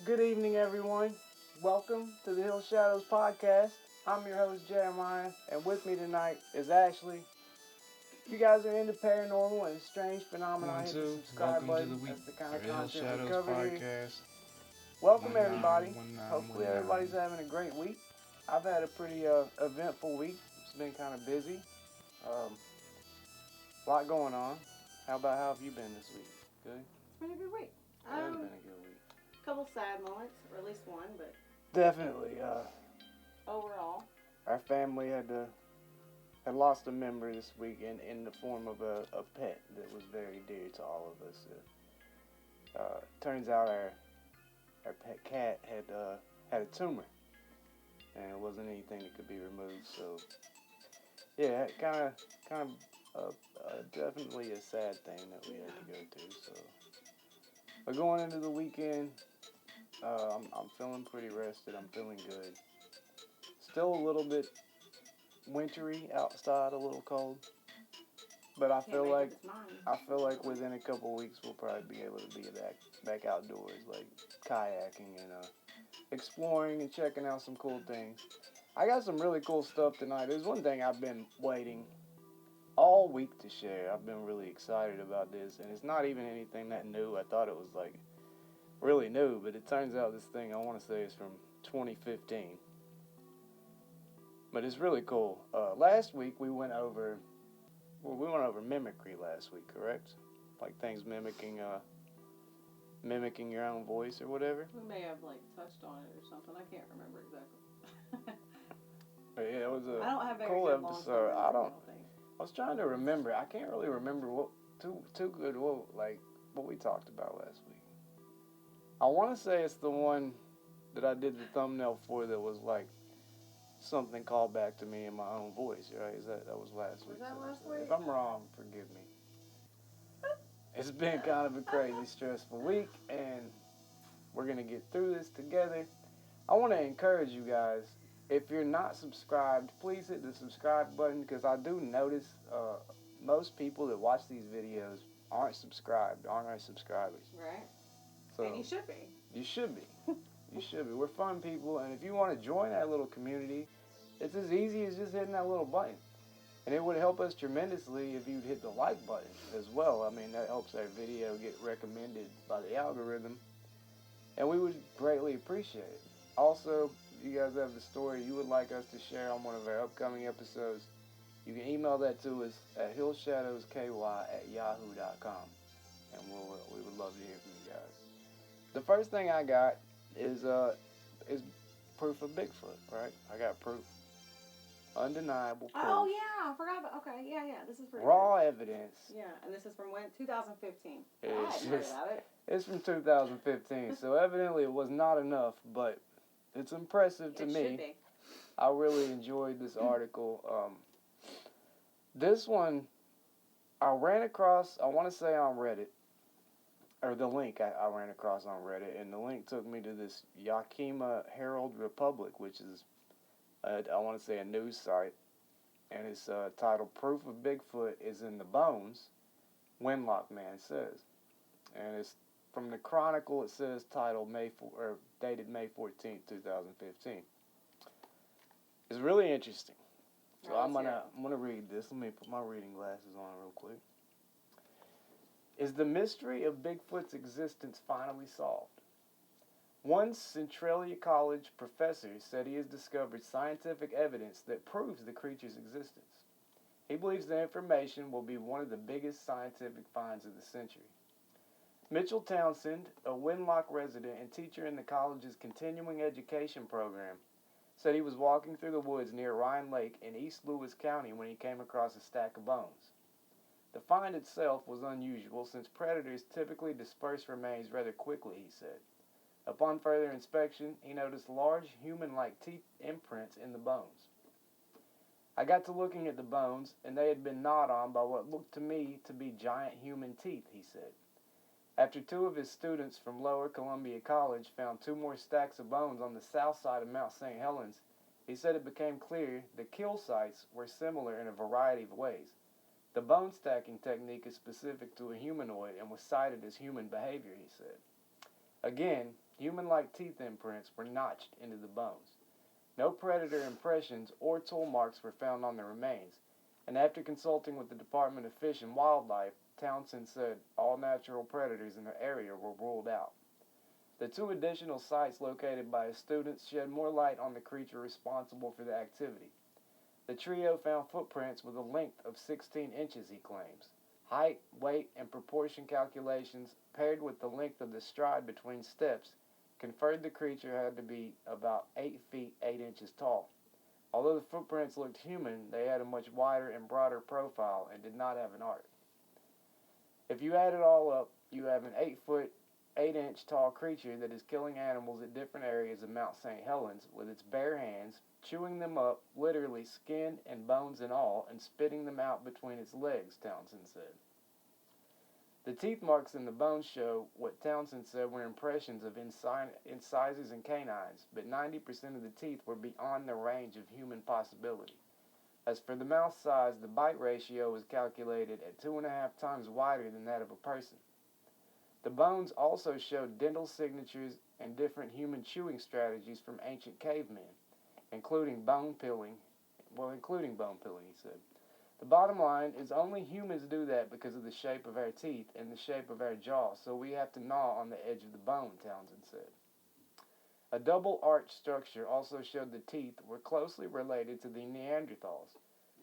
Good evening, everyone. Welcome to the Hill Shadows podcast. I'm your host, Jeremiah, and with me tonight is Ashley. If you guys are into paranormal and strange phenomena, hit the subscribe button. That's the kind of content we cover here. Welcome, everybody. Hopefully, everybody's having a great week. I've had a pretty eventful week. It's been kind of busy. A lot going on. How have you been this week? Good? It's been a good week. It has been a good week. Couple sad moments, or at least one, but definitely. Overall, our family had lost a member this week in the form of a pet that was very dear to all of us. Turns out our pet cat had a tumor, and it wasn't anything that could be removed. So yeah, kind of definitely a sad thing that we had to go through. So, but going into the weekend, I'm feeling pretty rested. I'm feeling good. Still a little bit wintry outside, a little cold. But I feel like within a couple weeks we'll probably be able to be back outdoors, like kayaking and exploring and checking out some cool things. I got some really cool stuff tonight. There's one thing I've been waiting all week to share. I've been really excited about this, and it's not even anything that new. I thought it was like really new, but it turns out this thing I want to say is from 2015. But it's really cool. Last week we went over mimicry last week, correct? Like things mimicking your own voice or whatever. We may have touched on it or something. I can't remember exactly. But yeah, it was a I don't have very cool good episode. I don't think. I was trying to remember. I can't really remember what we talked about last week. I want to say it's the one that I did the thumbnail for that was like something called back to me in my own voice, right? That was last week? Was that last week? If I'm wrong, forgive me. It's been kind of a crazy, stressful week, and we're going to get through this together. I want to encourage you guys, if you're not subscribed, please hit the subscribe button, because I do notice most people that watch these videos aren't our subscribers. Right. So and you should be. You should be. You should be. We're fun people, and if you want to join that little community, it's as easy as just hitting that little button. And it would help us tremendously if you'd hit the like button as well. I mean, that helps our video get recommended by the algorithm, and we would greatly appreciate it. Also, if you guys have the story you would like us to share on one of our upcoming episodes, you can email that to us at hillshadowsky@yahoo.com, and we would love to hear from you guys. The first thing I got is proof of Bigfoot, right? I got proof. Undeniable proof. Oh, yeah. I forgot about yeah. This is pretty raw evidence. Yeah, and this is from when? 2015. I It's hadn't heard about it. It's from 2015, so evidently it was not enough, but it's impressive to me. It should be. I really enjoyed this article. This one, I ran across, I want to say on Reddit, or the link I ran across on Reddit, and the link took me to this Yakima Herald Republic, which is, I want to say, a news site, and it's titled "Proof of Bigfoot is in the Bones," Wenlock Man says, and it's from the Chronicle. It says titled dated May 14th, 2015. It's really interesting. So I'm gonna read this. Let me put my reading glasses on real quick. Is the mystery of Bigfoot's existence finally solved? One Centralia College professor said he has discovered scientific evidence that proves the creature's existence. He believes the information will be one of the biggest scientific finds of the century. Mitchell Townsend, a Wenlock resident and teacher in the college's continuing education program, said he was walking through the woods near Ryan Lake in East Lewis County when he came across a stack of bones. The find itself was unusual since predators typically disperse remains rather quickly, he said. Upon further inspection, he noticed large human-like teeth imprints in the bones. I got to looking at the bones, and they had been gnawed on by what looked to me to be giant human teeth, he said. After two of his students from Lower Columbia College found two more stacks of bones on the south side of Mount St. Helens, he said it became clear the kill sites were similar in a variety of ways. The bone stacking technique is specific to a humanoid and was cited as human behavior, he said. Again, Human-like teeth imprints were notched into the bones. No predator impressions or tool marks were found on the remains, and after consulting with the Department of Fish and Wildlife, Townsend said all natural predators in the area were ruled out. The two additional sites located by his students shed more light on the creature responsible for the activity. The trio found footprints with a length of 16 inches, he claims. Height, weight, and proportion calculations, paired with the length of the stride between steps, conferred the creature had to be about 8 feet 8 inches tall. Although the footprints looked human, they had a much wider and broader profile and did not have an arc. If you add it all up, you have an 8 foot 8 inch tall creature that is killing animals at different areas of Mount St. Helens with its bare hands, chewing them up, literally skin and bones and all, and spitting them out between its legs, Townsend said. The teeth marks in the bones show what Townsend said were impressions of incisors and canines, but 90% of the teeth were beyond the range of human possibility. As for the mouth size, the bite ratio was calculated at 2.5 times wider than that of a person. The bones also showed dental signatures and different human chewing strategies from ancient cavemen, including bone pilling, he said. The bottom line is only humans do that because of the shape of our teeth and the shape of our jaw, so we have to gnaw on the edge of the bone, Townsend said. A double arch structure also showed the teeth were closely related to the Neanderthals,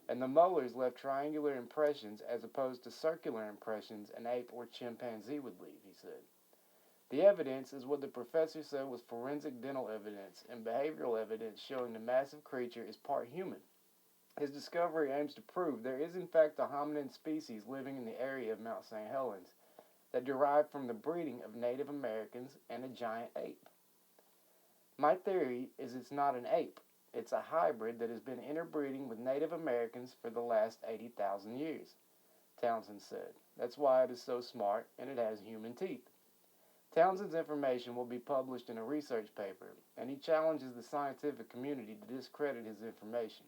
and the molars left triangular impressions as opposed to circular impressions an ape or chimpanzee would leave, he said. The evidence is what the professor said was forensic dental evidence and behavioral evidence showing the massive creature is part human. His discovery aims to prove there is in fact a hominin species living in the area of Mount St. Helens that derived from the breeding of Native Americans and a giant ape. My theory is it's not an ape. It's a hybrid that has been interbreeding with Native Americans for the last 80,000 years, Townsend said. That's why it is so smart and it has human teeth. Townsend's information will be published in a research paper, and he challenges the scientific community to discredit his information.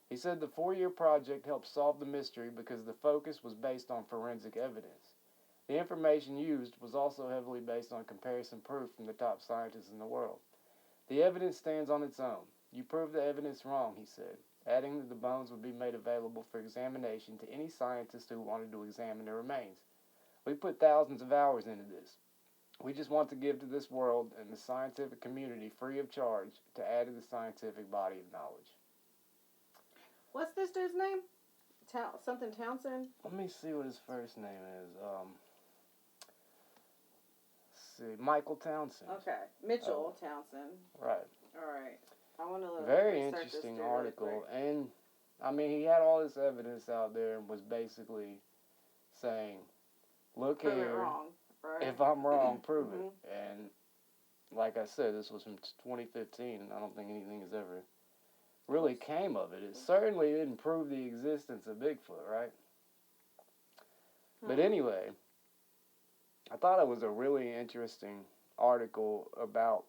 He said the 4-year project helped solve the mystery because the focus was based on forensic evidence. The information used was also heavily based on comparison proof from the top scientists in the world. The evidence stands on its own. You proved the evidence wrong, he said, adding that the bones would be made available for examination to any scientist who wanted to examine the remains. We put thousands of hours into this. We just want to give to this world and the scientific community free of charge to add to the scientific body of knowledge. What's this dude's name? Something Townsend? Let me see what his first name is. Let's see, Michael Townsend. Okay, Mitchell Townsend. Right. All right. I want to very interesting article, and I mean he had all this evidence out there and was basically saying, "Look prove here, it wrong, right? If I'm wrong, prove it." And like I said, this was from 2015, and I don't think anything has ever really came of it. It certainly didn't prove the existence of Bigfoot, right? But anyway, I thought it was a really interesting article about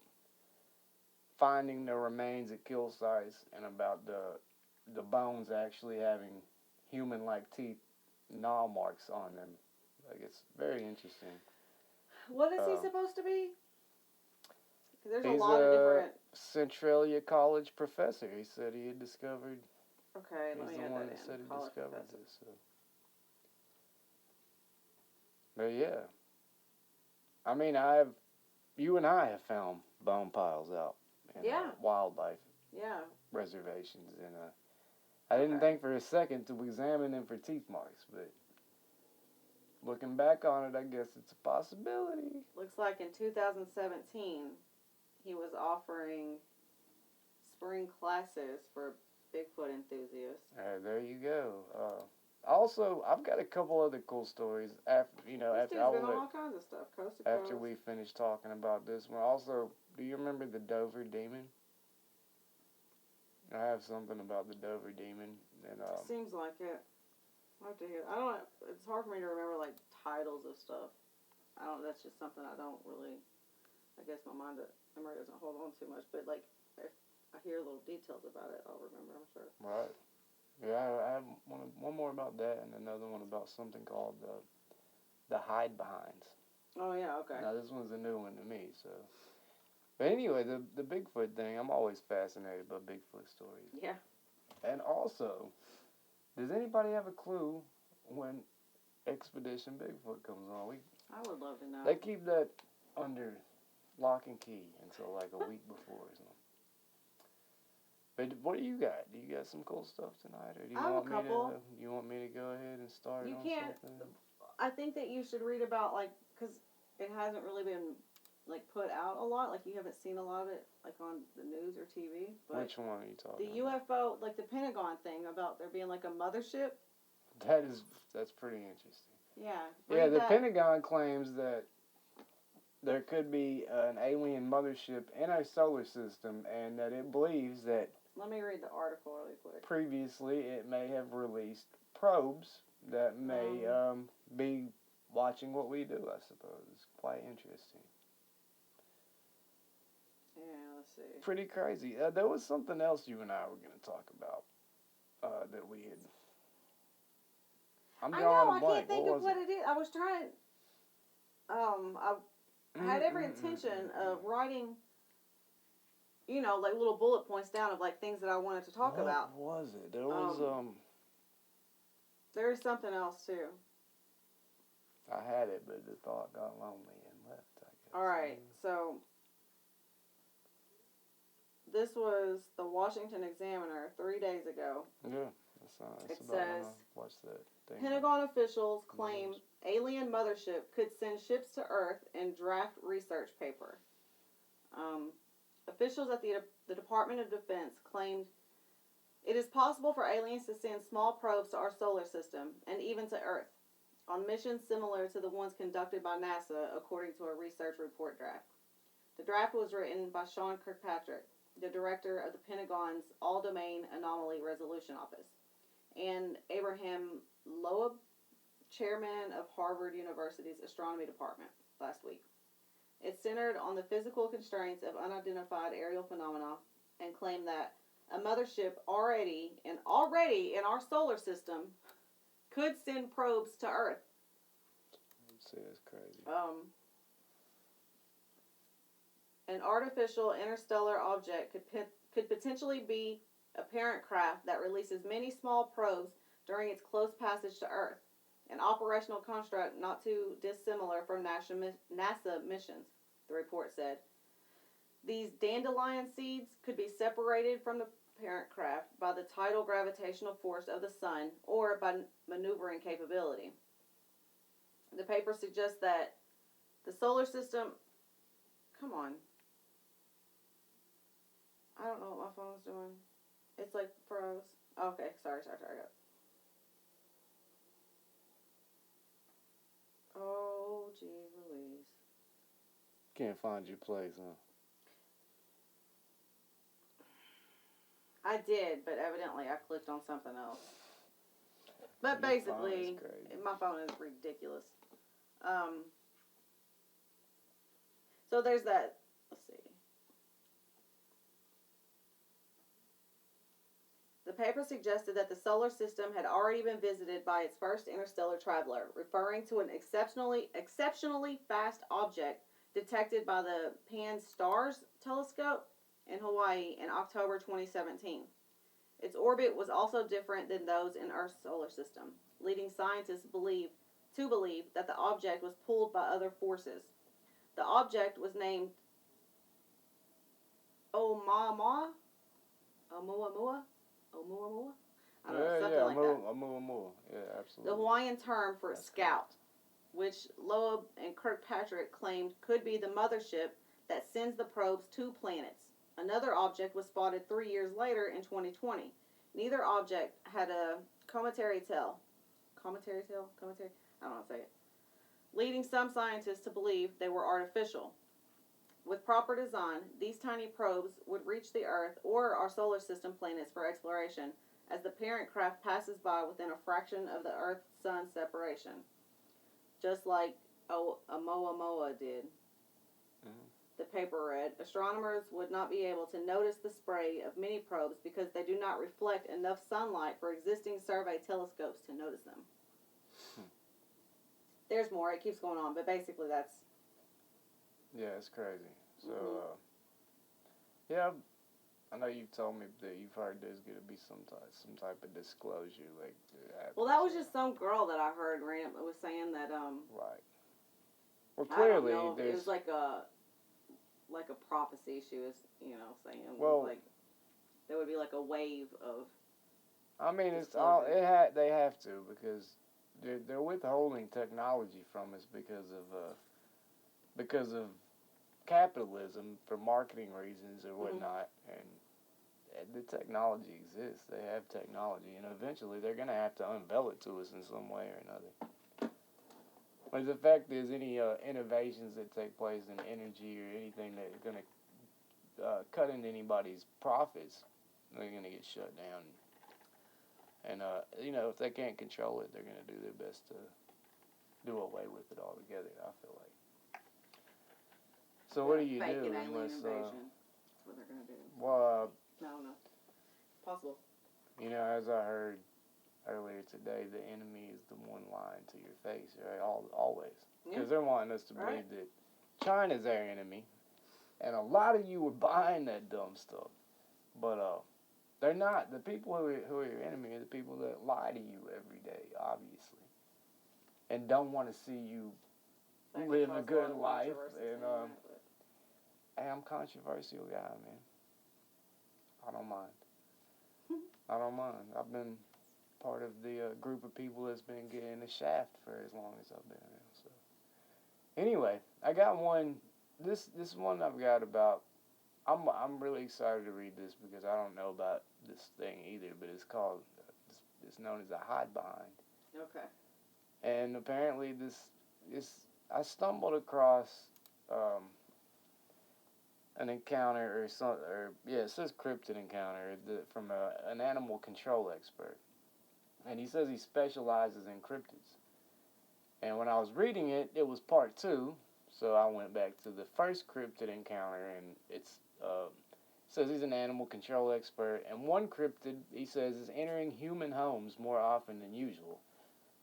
finding the remains at kill sites and about the bones actually having human-like teeth, gnaw marks on them. Like, it's very interesting. What is he supposed to be? There's He's a lot of different. Centralia College professor. He said he had discovered. Okay, let me he's add the one that that said he College discovered professor. this. So. But yeah, I mean, you and I have found bone piles out in wildlife reservations, and I didn't think for a second to examine them for teeth marks, but looking back on it, I guess it's a possibility. Looks like in 2017, he was offering spring classes for Bigfoot enthusiasts. There you go. Also, I've got a couple other cool stories after been on all kinds of stuff, coast to after coast. we finish talking about this one. Also, do you remember the Dover Demon? I have something about the Dover Demon, and seems like it. I have to hear. I don't. It's hard for me to remember like titles of stuff. That's just something I don't really. I guess my memory doesn't hold on too much. But like, if I hear little details about it, I'll remember. I'm sure. Right. Yeah, I have one more about that, and another one about something called the HideBehinds. Oh yeah, okay. Now this one's a new one to me, so. But anyway, the Bigfoot thing, I'm always fascinated by Bigfoot stories. Yeah. And also, does anybody have a clue when Expedition Bigfoot comes on? I would love to know. They keep that under lock and key until like a week before or something. But what do you got? Do you got some cool stuff tonight, or do you I have a want me couple. to? You want me to go ahead and start You on can't. something? I think that you should read about like because it hasn't really been like put out a lot. Like you haven't seen a lot of it like on the news or TV. But Which one are you talking the about? UFO, like the Pentagon thing about there being like a mothership. That's pretty interesting. Yeah. Yeah, Read the that. Pentagon claims that there could be an alien mothership in our solar system, and that it believes that Let me read the article really quick. previously it may have released probes that may be watching what we do. I suppose it's quite interesting. Yeah, let's see. Pretty crazy. There was something else you and I were going to talk about that we had. I'm I drawing know. a I blank. can't think What of was what it? it is. I was trying. I had every intention of writing, like little bullet points down of like things that I wanted to talk about. What was it? There was There is something else too. I had it, but the thought got lonely and left. I guess. All right, so this was the Washington Examiner 3 days ago. Yeah, It that's about when says I watched that thing. Pentagon officials claim alien mothership could send ships to Earth in draft research paper. Officials at the Department of Defense claimed it is possible for aliens to send small probes to our solar system and even to Earth on missions similar to the ones conducted by NASA, according to a research report draft. The draft was written by Sean Kirkpatrick, the director of the Pentagon's All Domain Anomaly Resolution Office, and Abraham Loeb, chairman of Harvard University's astronomy department, last week. It centered on the physical constraints of unidentified aerial phenomena and claimed that a mothership already in our solar system could send probes to Earth. See, that's crazy. An artificial interstellar object could potentially be a parent craft that releases many small probes during its close passage to Earth, an operational construct not too dissimilar from NASA missions, the report said. These dandelion seeds could be separated from the parent craft by the tidal gravitational force of the sun or by maneuvering capability. The paper suggests that the solar system. Come on. I don't know what my phone's doing. It's like froze. Okay, sorry. Oh, geez Louise. Can't find your place, huh? I did, but evidently I clicked on something else. But basically, my phone is ridiculous. So there's that. Let's see. The paper suggested that the solar system had already been visited by its first interstellar traveler, referring to an exceptionally fast object detected by the Pan-STARRS telescope in Hawaii in October 2017. Its orbit was also different than those in Earth's solar system, leading scientists to believe that the object was pulled by other forces. The object was named Oumuamua. Oumuamua? Oumuamua? I don't know, something like that. Oumuamua. Yeah, absolutely. The Hawaiian term for scout, which Loeb and Kirkpatrick claimed could be the mothership that sends the probes to planets. Another object was spotted 3 years later in 2020. Neither object had a cometary tail. Cometary tail? Cometary? I don't know how to say it. Leading some scientists to believe they were artificial. With proper design, these tiny probes would reach the Earth or our solar system planets for exploration as the parent craft passes by within a fraction of the Earth-Sun separation. Just like Oumuamua did. Mm-hmm. The paper read, astronomers would not be able to notice the spray of mini probes because they do not reflect enough sunlight for existing survey telescopes to notice them. there's more. It keeps going on, but basically that's. Yeah, it's crazy. So, Mm-hmm. yeah, I know you've told me that you've heard there's gonna be some type of disclosure like that Well, happens. that was just some girl that I heard was saying that Right. Well, I don't clearly know. It was there's. like a prophecy. She was saying it was Well, like there would be like a wave of I mean, it's all disclosure. they have to because they're withholding technology from us because of capitalism for marketing reasons or Mm-hmm. whatnot, and the technology exists. They have technology, and eventually they're gonna have to unveil it to us in some way or another. But the fact is, any innovations that take place in energy or anything that's gonna cut into anybody's profits, they're gonna get shut down. And if they can't control it, they're gonna do their best to do away with it altogether. I feel like. So what Yeah, do you fake do an alien unless invasion. That's what they're gonna do. well No, no, possible. as I heard earlier today, the enemy is the one lying to your face, right? Always, Yeah, because they're wanting us to right. believe that China's our enemy, and a lot of you are buying that dumb stuff. But they're not. The people who are your enemy are the people that lie to you every day, obviously, and don't want to see you That could live a cause a lot good of life. controversy And saying that, but hey, I'm a controversial guy, man. I don't mind. I don't mind. I've been part of the group of people that's been getting the shaft for as long as I've been around. So anyway, I got one. This one I've got about. I'm really excited to read this because I don't know about this thing either, but it's called. It's known as a hide behind, okay. and apparently this I stumbled across um, an encounter or some or yeah it says cryptid encounter from an animal control expert, and he says he specializes in cryptids. And when I was reading it, it was part two, so I went back to the first cryptid encounter, and it's says he's an animal control expert, and one cryptid he says is entering human homes more often than usual.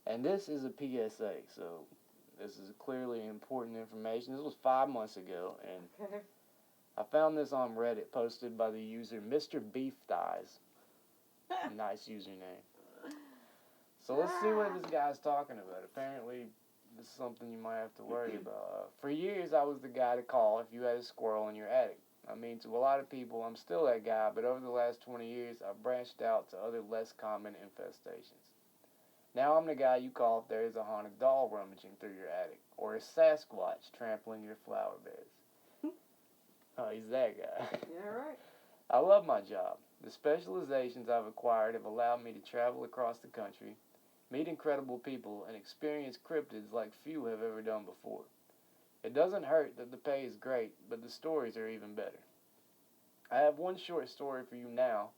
And this is a PSA, so this is clearly important information. This was 5 months ago, and Okay. I found this on Reddit, posted by the user Mr. Beef Thighs. Nice username. So let's see what this guy's talking about. Apparently, this is something you might have to worry about. For years, I was the guy to call if you had a squirrel in your attic. I mean, to a lot of people, I'm still that guy, but over the last 20 years, I've branched out to other less common infestations. Now I'm the guy you call if there is a haunted doll rummaging through your attic, or a Sasquatch trampling your flower beds. Oh, he's that guy. Yeah, right. I love my job. The specializations I've acquired have allowed me to travel across the country, meet incredible people, and experience cryptids like few have ever done before. It doesn't hurt that the pay is great, but the stories are even better. I have one short story for you now.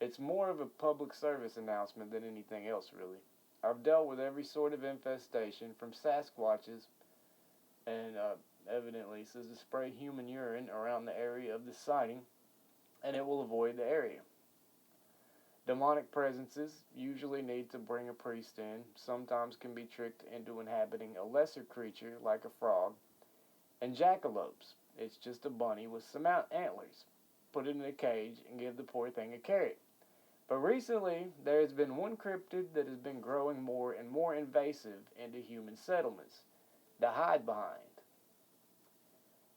It's more of a public service announcement than anything else, really. I've dealt with every sort of infestation, from Sasquatches, and evidently says to spray human urine around the area of the sighting, and it will avoid the area. Demonic presences usually need to bring a priest in, sometimes can be tricked into inhabiting a lesser creature like a frog, and jackalopes. It's just a bunny with some antlers. Put it in a cage and give the poor thing a carrot. But recently, there has been one cryptid that has been growing more and more invasive into human settlements, the HideBehind.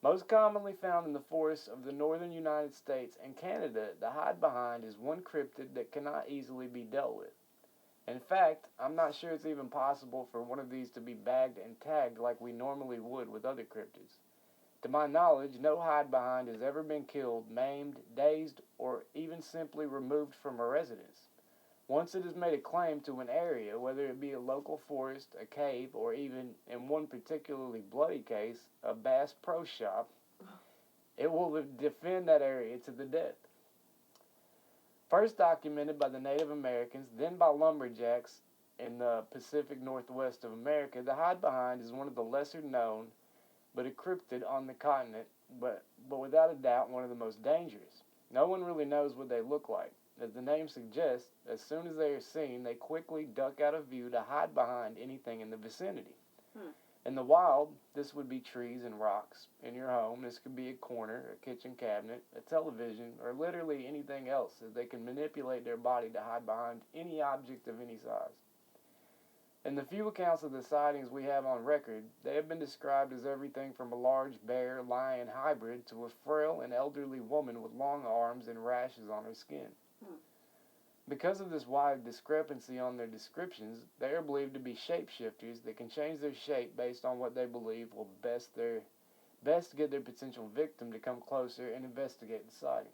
Most commonly found in the forests of the northern United States and Canada, the HideBehind is one cryptid that cannot easily be dealt with. In fact, I'm not sure it's even possible for one of these to be bagged and tagged like we normally would with other cryptids. To my knowledge, no HideBehind has ever been killed, maimed, dazed, or even simply removed from a residence. Once it has made a claim to an area, whether it be a local forest, a cave, or even, in one particularly bloody case, a Bass Pro Shop, it will defend that area to the death. First documented by the Native Americans, then by lumberjacks in the Pacific Northwest of America, the HideBehind is one of the lesser known but a cryptid on the continent, but without a doubt one of the most dangerous. No one really knows what they look like. As the name suggests, as soon as they are seen, they quickly duck out of view to hide behind anything in the vicinity. Hmm. In the wild, this would be trees and rocks. In your home, this could be a corner, a kitchen cabinet, a television, or literally anything else, as they can manipulate their body to hide behind any object of any size. In the few accounts of the sightings we have on record, they have been described as everything from a large bear-lion hybrid to a frail and elderly woman with long arms and rashes on her skin. Hmm. Because of this wide discrepancy on their descriptions, they are believed to be shapeshifters that can change their shape based on what they believe will best get their potential victim to come closer and investigate the sighting.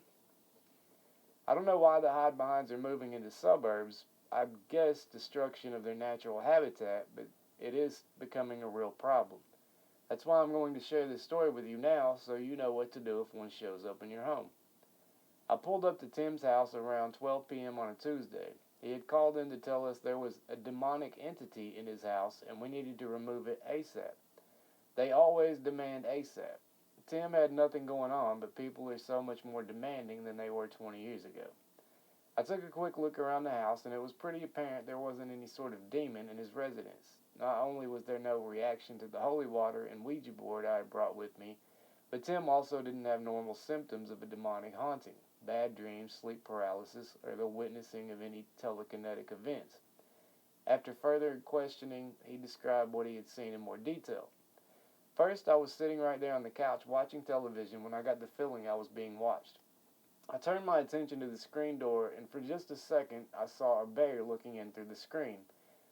I don't know why the hide-behinds are moving into suburbs. I guess destruction of their natural habitat, but it is becoming a real problem. That's why I'm going to share this story with you now so you know what to do if one shows up in your home. I pulled up to Tim's house around 12 p.m. on a Tuesday. He had called in to tell us there was a demonic entity in his house and we needed to remove it ASAP. They always demand ASAP. Tim had nothing going on, but people are so much more demanding than they were 20 years ago. I took a quick look around the house and it was pretty apparent there wasn't any sort of demon in his residence. Not only was there no reaction to the holy water and Ouija board I had brought with me, but Tim also didn't have normal symptoms of a demonic haunting, bad dreams, sleep paralysis, or the witnessing of any telekinetic events. After further questioning, he described what he had seen in more detail. First, I was sitting right there on the couch watching television when I got the feeling I was being watched. I turned my attention to the screen door, and for just a second, I saw a bear looking in through the screen.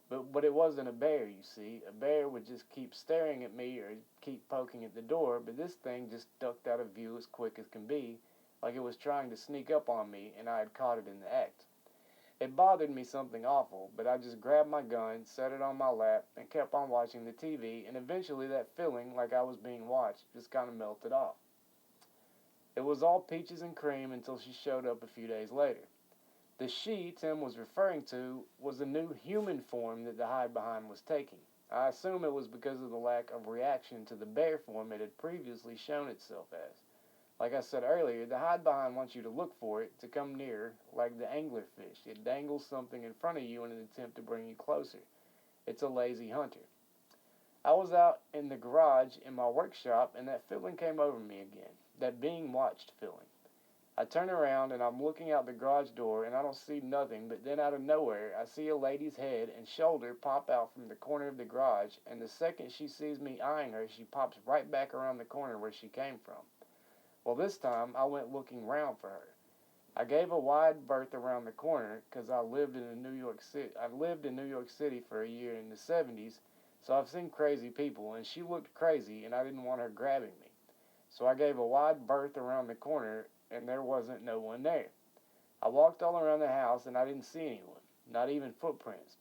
But it wasn't a bear, you see. A bear would just keep staring at me or keep poking at the door, but this thing just ducked out of view as quick as can be, like it was trying to sneak up on me, and I had caught it in the act. It bothered me something awful, but I just grabbed my gun, set it on my lap, and kept on watching the TV, and eventually that feeling like I was being watched just kind of melted off. It was all peaches and cream until she showed up a few days later. The she Tim was referring to was a new human form that the hide-behind was taking. I assume it was because of the lack of reaction to the bear form it had previously shown itself as. Like I said earlier, the hide-behind wants you to look for it, to come nearer, like the anglerfish. It dangles something in front of you in an attempt to bring you closer. It's a lazy hunter. I was out in the garage in my workshop, and that feeling came over me again. That being watched feeling. I turn around and I'm looking out the garage door and I don't see nothing, but then out of nowhere I see a lady's head and shoulder pop out from the corner of the garage, and the second she sees me eyeing her, she pops right back around the corner where she came from. Well, this time I went looking round for her. I gave a wide berth around the corner because I lived in New York City. I lived in New York City for a year in the 70s, so I've seen crazy people, and she looked crazy and I didn't want her grabbing me. So I gave a wide berth around the corner and there wasn't no one there. I walked all around the house and I didn't see anyone, not even footprints.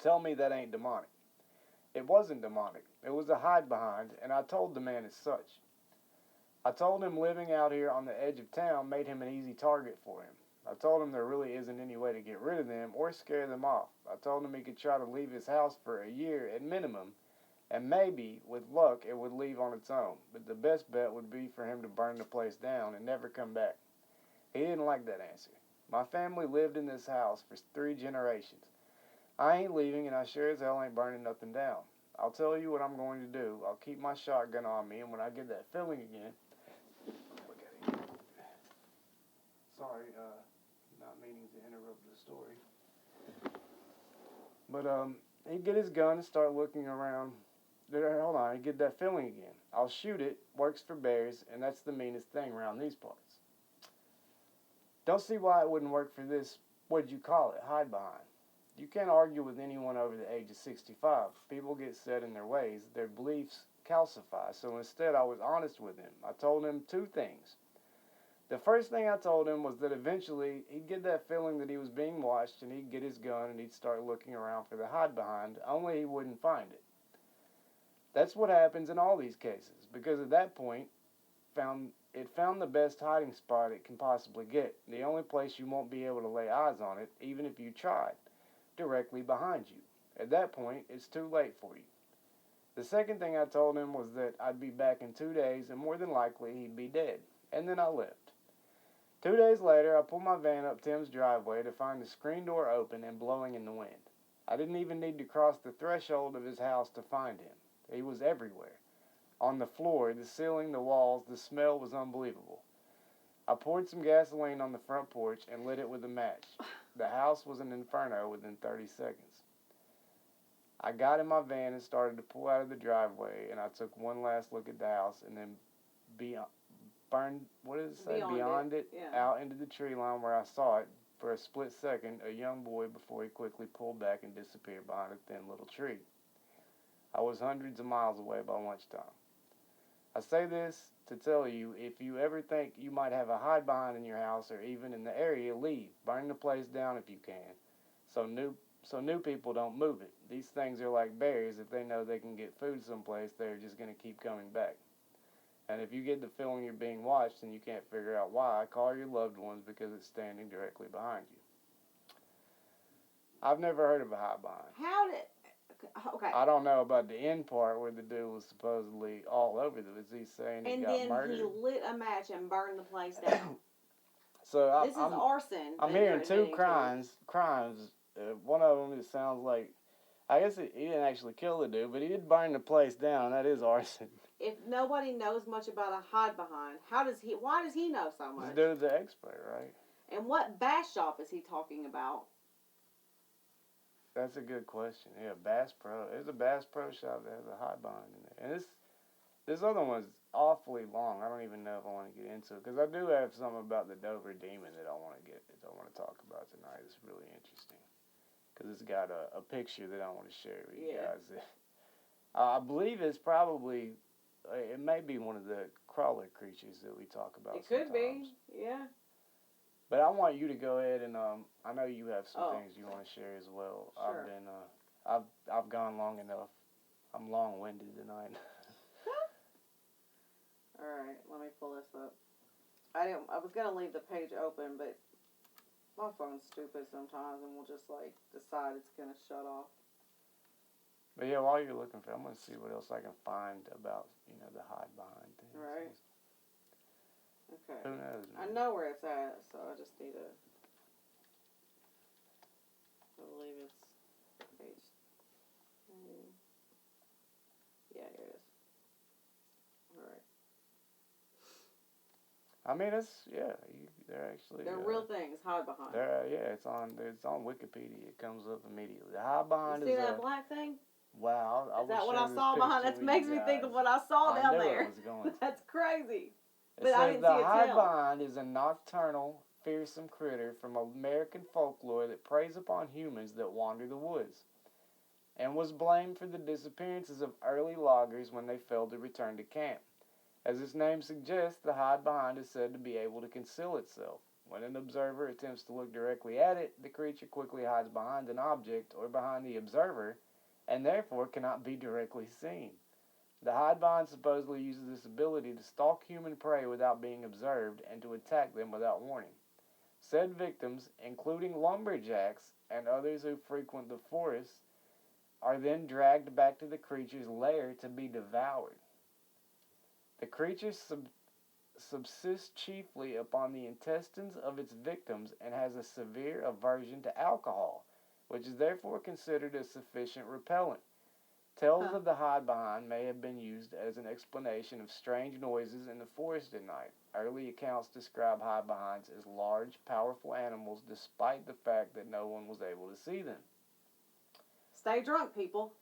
Tell me that ain't demonic. It wasn't demonic. It was a hide behind, and I told the man as such. I told him living out here on the edge of town made him an easy target for him. I told him there really isn't any way to get rid of them or scare them off. I told him he could try to leave his house for a year at minimum, and maybe, with luck, it would leave on its own. But the best bet would be for him to burn the place down and never come back. He didn't like that answer. My family lived in this house for 3 generations. I ain't leaving, and I sure as hell ain't burning nothing down. I'll tell you what I'm going to do. I'll keep my shotgun on me, and when I get that feeling again, look at it. Sorry, not meaning to interrupt the story. But he'd get his gun and start looking around. Hold on, he'd get that feeling again. I'll shoot it. Works for bears, and that's the meanest thing around these parts. Don't see why it wouldn't work for this, what'd you call it, hide behind. You can't argue with anyone over the age of 65. People get set in their ways. Their beliefs calcify. So instead, I was honest with him. I told him 2 things. The first thing I told him was that eventually he'd get that feeling that he was being watched, and he'd get his gun and he'd start looking around for the hide behind, only he wouldn't find it. That's what happens in all these cases, because at that point, it found the best hiding spot it can possibly get. The only place you won't be able to lay eyes on it, even if you tried, directly behind you. At that point, it's too late for you. The second thing I told him was that I'd be back in 2 days, and more than likely he'd be dead. And then I left. 2 days later, I pulled my van up Tim's driveway to find the screen door open and blowing in the wind. I didn't even need to cross the threshold of his house to find him. He was everywhere. On the floor, the ceiling, the walls, the smell was unbelievable. I poured some gasoline on the front porch and lit it with a match. The house was an inferno within 30 seconds. I got in my van and started to pull out of the driveway, and I took one last look at the house and then beyond, burned, what does it say? Beyond it, Yeah. out into the tree line where I saw it for a split second, a young boy before he quickly pulled back and disappeared behind a thin little tree. I was hundreds of miles away by lunchtime. I say this to tell you, if you ever think you might have a hide behind in your house or even in the area, leave. Burn the place down if you can. So new people don't move it. These things are like bears. If they know they can get food someplace, they're just going to keep coming back. And if you get the feeling you're being watched and you can't figure out why, call your loved ones because it's standing directly behind you. I've never heard of a hide behind. How did... Okay. I don't know about the end part where the dude was supposedly all over them. Is he saying he got murdered? And then he lit a match and burned the place down. So this is arson. I'm hearing two crimes. One of them, it sounds like, I guess he didn't actually kill the dude, but he did burn the place down. That is arson. If nobody knows much about a hide behind, why does he know so much? This dude's the expert, right? And what bass shop is he talking about? That's a good question. Yeah, Bass Pro. There's a Bass Pro shop that has a hide behind in there. And this other one's awfully long. I don't even know if I want to get into it. Because I do have something about the Dover Demon that I want to talk about tonight. It's really interesting. Because it's got a picture that I want to share with you guys. I believe it's probably, it may be one of the crawler creatures that we talk about sometimes. It could be, yeah. But I want you to go ahead and I know you have some things you want to share as well. Sure. I've gone long enough. I'm long-winded tonight. All right, let me pull this up. I was gonna leave the page open, but my phone's stupid sometimes, and will just like decide it's gonna shut off. But yeah, while you're looking for, I'm gonna see what else I can find about the hide behind things. Right. Okay. Who knows? Man? I know where it's at, so I just need to. I believe it's page. Yeah, here it is. All right. I mean, they're actually. They're real things. Hide behind. It's on Wikipedia. It comes up immediately. The hide behind you see that black thing? Wow. Is that what I saw behind? That makes me think of what I saw down there. It was going That's crazy. It says the hide behind is a nocturnal, fearsome critter from American folklore that preys upon humans that wander the woods, and was blamed for the disappearances of early loggers when they failed to return to camp. As its name suggests, the hide behind is said to be able to conceal itself. When an observer attempts to look directly at it, the creature quickly hides behind an object or behind the observer, and therefore cannot be directly seen. The hide behind supposedly uses this ability to stalk human prey without being observed and to attack them without warning. Said victims, including lumberjacks and others who frequent the forests, are then dragged back to the creature's lair to be devoured. The creature subsists chiefly upon the intestines of its victims and has a severe aversion to alcohol, which is therefore considered a sufficient repellent. Tales of the hide behind may have been used as an explanation of strange noises in the forest at night. Early accounts describe hide behinds as large, powerful animals despite the fact that no one was able to see them. Stay drunk, people.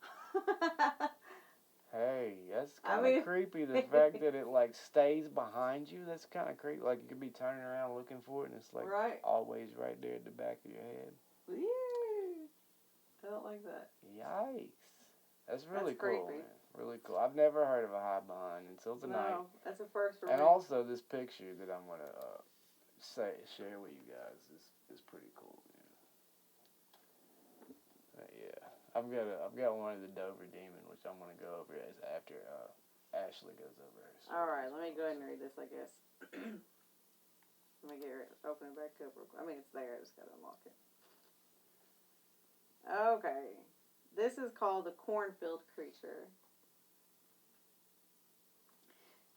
Hey, that's kind of creepy. The fact that it stays behind you, that's kind of creepy. Like you could be turning around looking for it and it's always right there at the back of your head. Ew. I don't like that. Yikes. That's really cool, creepy. Man. Really cool. I've never heard of a hide behind until tonight. No, that's a first for me. And also this picture that I'm going to share with you guys is pretty cool. Yeah. I've got one of the Dover Demon, which I'm going to go over after Ashley goes over her. All right, let me go ahead and read this, I guess. Let me open it back up real quick. I mean, it's there. I just got to unlock it. Okay. This is called the cornfield creature.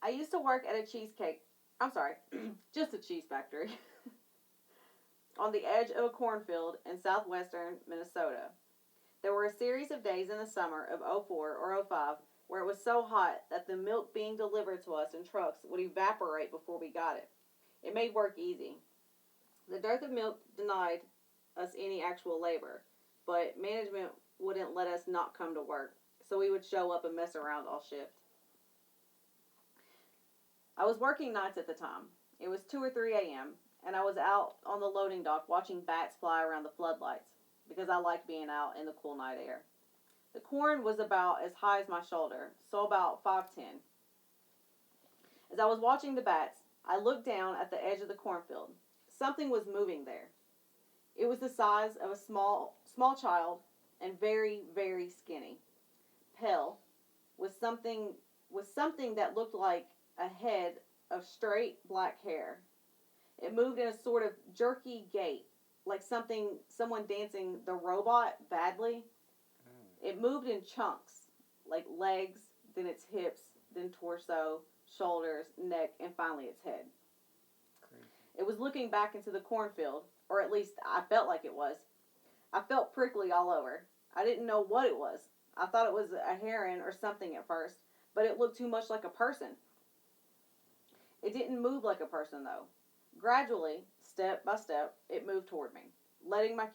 I used to work at just a cheese factory on the edge of a cornfield in southwestern Minnesota. There were a series of days in the summer of '04 or '05 where it was so hot that the milk being delivered to us in trucks would evaporate before we got it. It made work easy. The dearth of milk denied us any actual labor, but management wouldn't let us not come to work, so we would show up and mess around all shift. I was working nights at the time. It was 2 or 3 a.m., and I was out on the loading dock watching bats fly around the floodlights because I liked being out in the cool night air. The corn was about as high as my shoulder, so about 5'10". As I was watching the bats, I looked down at the edge of the cornfield. Something was moving there. It was the size of a small child and very, very skinny. Pale, with something that looked like a head of straight black hair. It moved in a sort of jerky gait, like someone dancing the robot badly. It moved in chunks, like legs, then its hips, then torso, shoulders, neck, and finally its head. Crazy. It was looking back into the cornfield, or at least I felt like it was. I felt prickly all over. I didn't know what it was. I thought it was a heron or something at first, but it looked too much like a person. It didn't move like a person, though. Gradually, step by step, it moved toward me. Letting my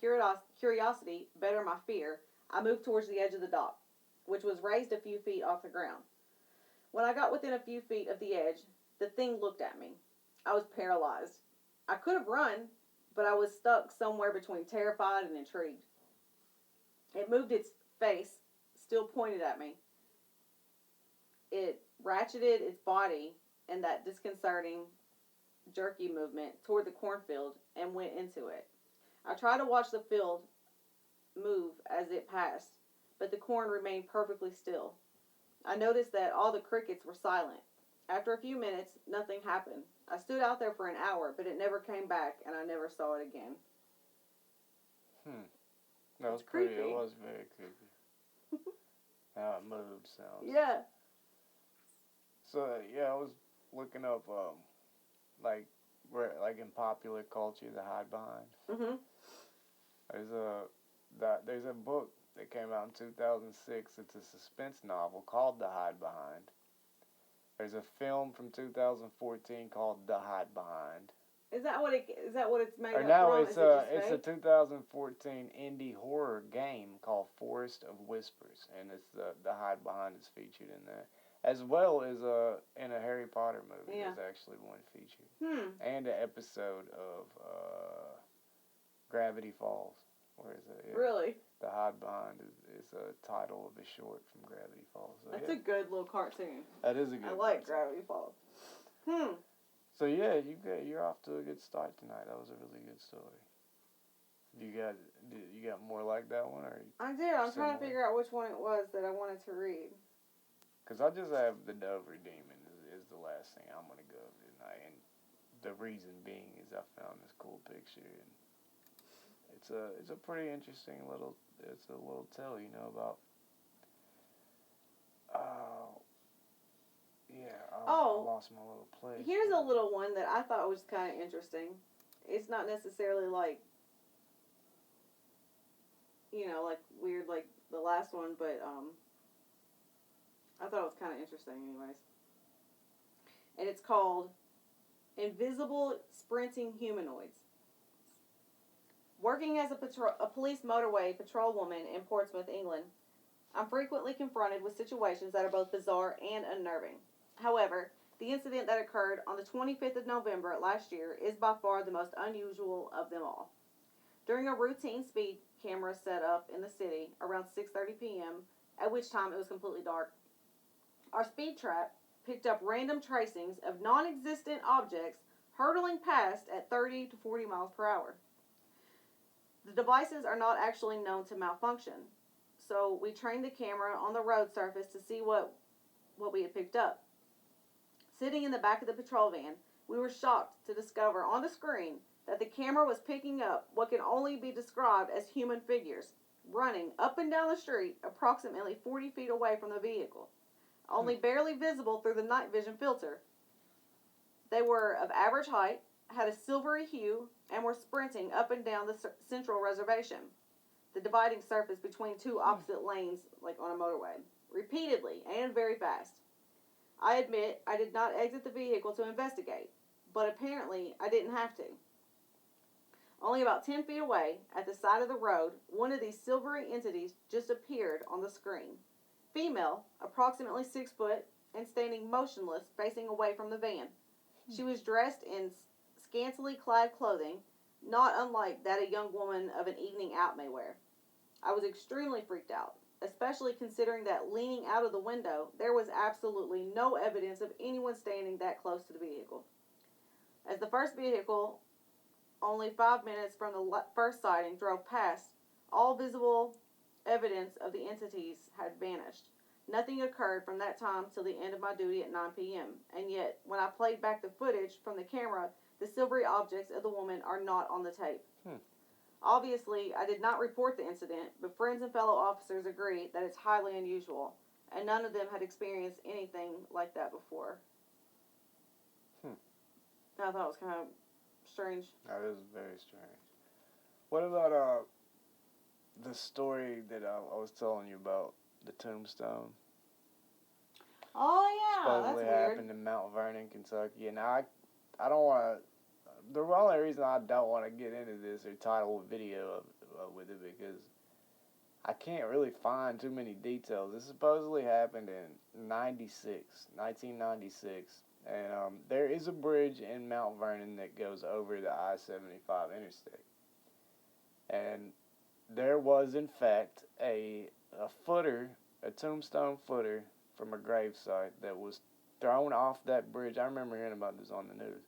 curiosity better my fear, I moved towards the edge of the dock, which was raised a few feet off the ground. When I got within a few feet of the edge, the thing looked at me. I was paralyzed. I could have run, but I was stuck somewhere between terrified and intrigued. It moved its face, still pointed at me. It ratcheted its body in that disconcerting, jerky movement toward the cornfield and went into it. I tried to watch the field move as it passed, but the corn remained perfectly still. I noticed that all the crickets were silent. After a few minutes, nothing happened. I stood out there for an hour, but it never came back, and I never saw it again. That was It's pretty. creepy. It was very creepy. How it moved sounds. Yeah. So yeah, I was looking up like where like in popular culture the hide behind. Mhm. There's a there's a book that came out in 2006. It's a suspense novel called The Hide Behind. There's a film from 2014 called The Hide Behind. Is that what it's made Or up no, from? it's Is it a just fake? 2014 indie horror game called Forest of Whispers, and it's the Hide Behind is featured in that, as well as in a Harry Potter movie. Yeah. There's actually one featured, Hmm. and an episode of Gravity Falls. Where is it? Yeah. Really? The Hide Behind is a title of a short from Gravity Falls. So, That's yeah. a good little cartoon. That is a good. I like cartoon. Gravity Falls. Hmm. So yeah, you're off to a good start tonight. That was a really good story. You got more like that one, or? I did. I'm trying to Similar. figure out which one it was that I wanted to read. Cause I just have the Dover Demon is the last thing I'm gonna go over tonight, and the reason being is I found this cool picture, and it's a pretty interesting little tale, about. Yeah. Oh. I lost my little place. Here's a little one that I thought was kind of interesting. It's not necessarily like like weird like the last one, but I thought it was kind of interesting anyways. And it's called Invisible Sprinting Humanoids. Working as a police motorway patrolwoman in Portsmouth, England, I'm frequently confronted with situations that are both bizarre and unnerving. However, the incident that occurred on the 25th of November last year is by far the most unusual of them all. During a routine speed camera set up in the city around 6:30 p.m., at which time it was completely dark, our speed trap picked up random tracings of non-existent objects hurtling past at 30 to 40 miles per hour. The devices are not actually known to malfunction, so we trained the camera on the road surface to see what we had picked up. Sitting in the back of the patrol van, we were shocked to discover on the screen that the camera was picking up what can only be described as human figures, running up and down the street approximately 40 feet away from the vehicle, only barely visible through the night vision filter. They were of average height, had a silvery hue, and were sprinting up and down the central reservation. the dividing surface between two opposite lanes, like on a motorway, repeatedly and very fast. I admit I did not exit the vehicle to investigate, but apparently I didn't have to. Only about 10 feet away, at the side of the road, one of these silvery entities just appeared on the screen. Female, approximately 6 foot, and standing motionless, facing away from the van. She was dressed in scantily clad clothing, not unlike that a young woman of an evening out may wear. I was extremely freaked out, especially considering that leaning out of the window, there was absolutely no evidence of anyone standing that close to the vehicle. As the first vehicle, only 5 minutes from the first sighting, drove past, all visible evidence of the entities had vanished. Nothing occurred from that time till the end of my duty at 9 p.m., and yet, when I played back the footage from the camera, the silvery objects of the woman are not on the tape. Obviously, I did not report the incident, but friends and fellow officers agree that it's highly unusual, and none of them had experienced anything like that before. I thought it was kind of strange. That is very strange. What about the story that I was telling you about, the tombstone? Oh yeah, Supposedly that's weird. happened in Mount Vernon, Kentucky, and I don't want to. The only reason I don't want to get into this or title a video with it because I can't really find too many details. This supposedly happened in 1996, and there is a bridge in Mount Vernon that goes over the I-75 interstate, and there was in fact a tombstone footer from a gravesite that was thrown off that bridge. I remember hearing about this on the news.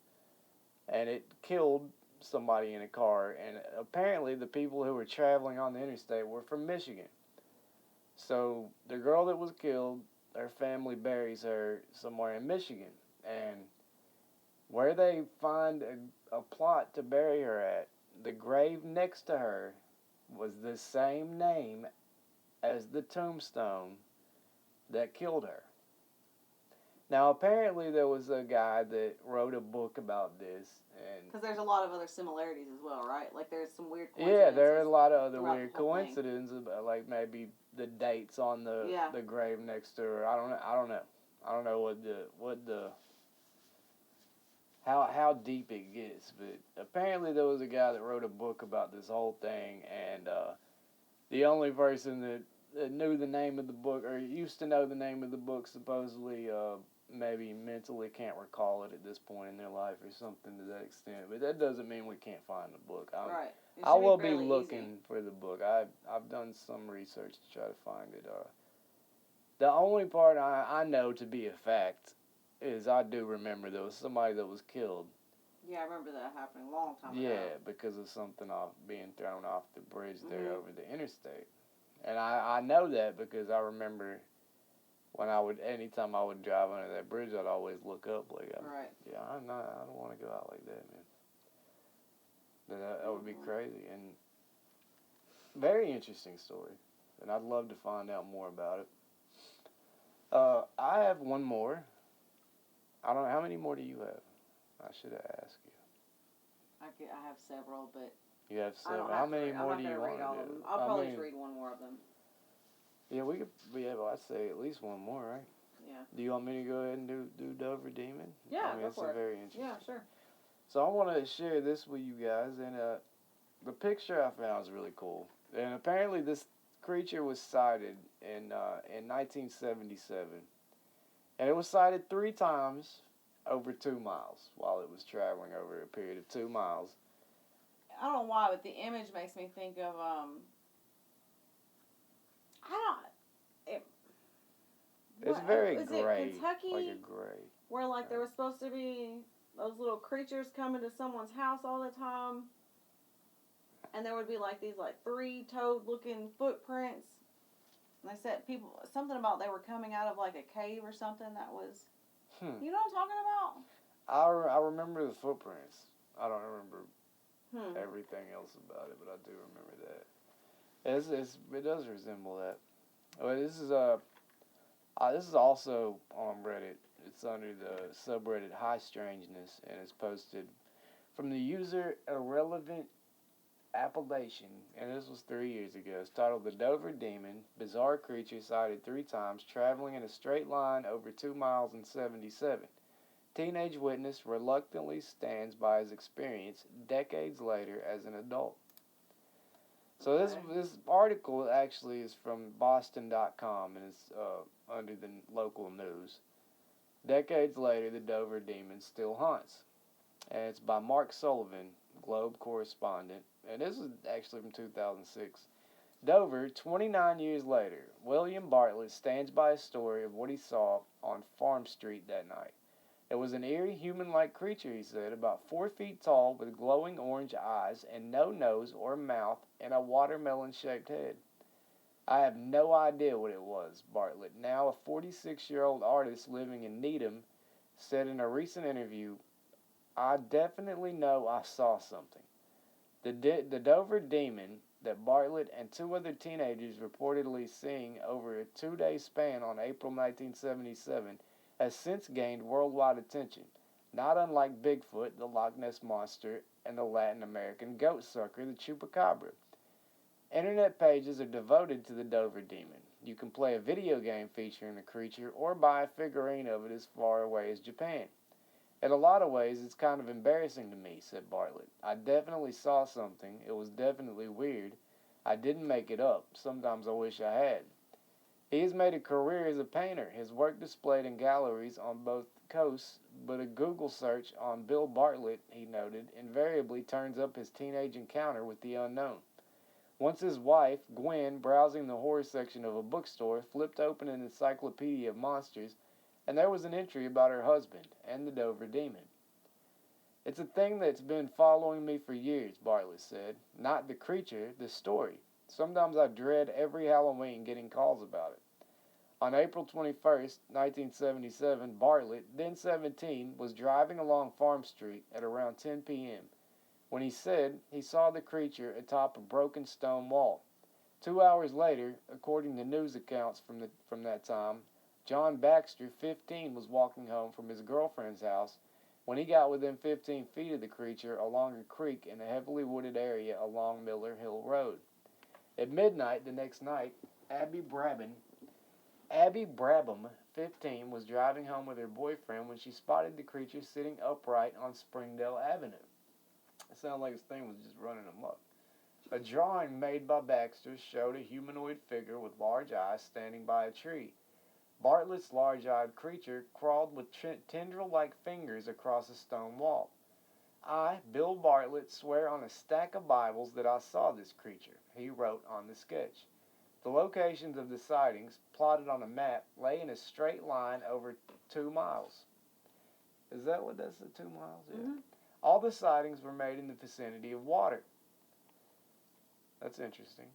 And it killed somebody in a car. And apparently the people who were traveling on the interstate were from Michigan. So the girl that was killed, her family buries her somewhere in Michigan. And where they find a plot to bury her at, the grave next to her was the same name as the tombstone that killed her. Now, apparently, there was a guy that wrote a book about this, and because there's a lot of other similarities as well, right? Like there's some weird coincidences. Yeah, there are a lot of other weird the whole coincidences, about, like maybe the dates on the grave next to her. I don't know. I don't know how deep it gets, but apparently there was a guy that wrote a book about this whole thing, and the only person that knew the name of the book, or used to know the name of the book, supposedly maybe mentally can't recall it at this point in their life or something to that extent. But that doesn't mean we can't find the book. Right. I will be looking for the book. I've done some research to try to find it. The only part I know to be a fact is I do remember there was somebody that was killed. Yeah, I remember that happening a long time ago. Yeah, because of something being thrown off the bridge there over the interstate. And I know that because I remember anytime I would drive under that bridge, I'd always look up like, I don't want to go out like that, man. But that would be crazy, and very interesting story, and I'd love to find out more about it. I have one more. I don't know, how many more do you have? I should have asked you. I have several, but you have several. How many more do you want to do? I'll probably just read one more of them. Yeah, we could. Yeah, well, I'd say at least one more, right? Yeah. Do you want me to go ahead and do Dover Demon? Yeah, I mean, go for it. Very interesting. Yeah, sure. So I want to share this with you guys, and the picture I found is really cool. And apparently, this creature was sighted in 1977, and it was sighted 3 times over 2 miles while it was traveling over a period of 2 miles. I don't know why, but the image makes me think of It's very is gray. It Kentucky? Like a gray. Where there was supposed to be those little creatures coming to someone's house all the time, and there would be these 3-toed looking footprints. And they said something about they were coming out of a cave or something that was. You know what I'm talking about? I remember the footprints. I don't remember everything else about it, but I do remember that. It does resemble that. Well, this is also on Reddit. It's under the subreddit High Strangeness, and it's posted from the user Irrelevant Appalachian, and this was 3 years ago. It's titled The Dover Demon, bizarre creature sighted 3 times, traveling in a straight line over 2 miles and 77. Teenage witness reluctantly stands by his experience decades later as an adult. So this article actually is from Boston.com and it's under the local news. Decades later, the Dover Demon still haunts. And it's by Mark Sullivan, Globe correspondent. And this is actually from 2006. Dover, 29 years later, William Bartlett stands by his story of what he saw on Farm Street that night. It was an eerie human-like creature, he said, about 4 feet tall with glowing orange eyes and no nose or mouth and a watermelon-shaped head. I have no idea what it was, Bartlett, now a 46-year-old artist living in Needham, said in a recent interview. I definitely know I saw something. The Dover Demon that Bartlett and 2 other teenagers reportedly seeing over a 2-day span on April 1977 has since gained worldwide attention, not unlike Bigfoot, the Loch Ness Monster, and the Latin American goat sucker, the Chupacabra. Internet pages are devoted to the Dover Demon. You can play a video game featuring the creature or buy a figurine of it as far away as Japan. In a lot of ways, it's kind of embarrassing to me, said Bartlett. I definitely saw something. It was definitely weird. I didn't make it up. Sometimes I wish I had. He has made a career as a painter, his work displayed in galleries on both coasts, but a Google search on Bill Bartlett, he noted, invariably turns up his teenage encounter with the unknown. Once his wife, Gwen, browsing the horror section of a bookstore, flipped open an encyclopedia of monsters, and there was an entry about her husband and the Dover Demon. It's a thing that's been following me for years, Bartlett said. Not the creature, the story. Sometimes I dread every Halloween getting calls about it. On April 21st, 1977, Bartlett, then 17, was driving along Farm Street at around 10 p.m. when he said he saw the creature atop a broken stone wall. 2 hours later, according to news accounts from that time, John Baxter, 15, was walking home from his girlfriend's house when he got within 15 feet of the creature along a creek in a heavily wooded area along Miller Hill Road. At midnight the next night, Abby Brabham, 15, was driving home with her boyfriend when she spotted the creature sitting upright on Springdale Avenue. It sounded like his thing was just running amok. A drawing made by Baxter showed a humanoid figure with large eyes standing by a tree. Bartlett's large-eyed creature crawled with tendril-like fingers across a stone wall. I, Bill Bartlett, swear on a stack of Bibles that I saw this creature, he wrote on the sketch. The locations of the sightings, plotted on a map, lay in a straight line over 2 miles. Is that what that's, 2 miles? Yeah. Mm-hmm. All the sightings were made in the vicinity of water. That's interesting.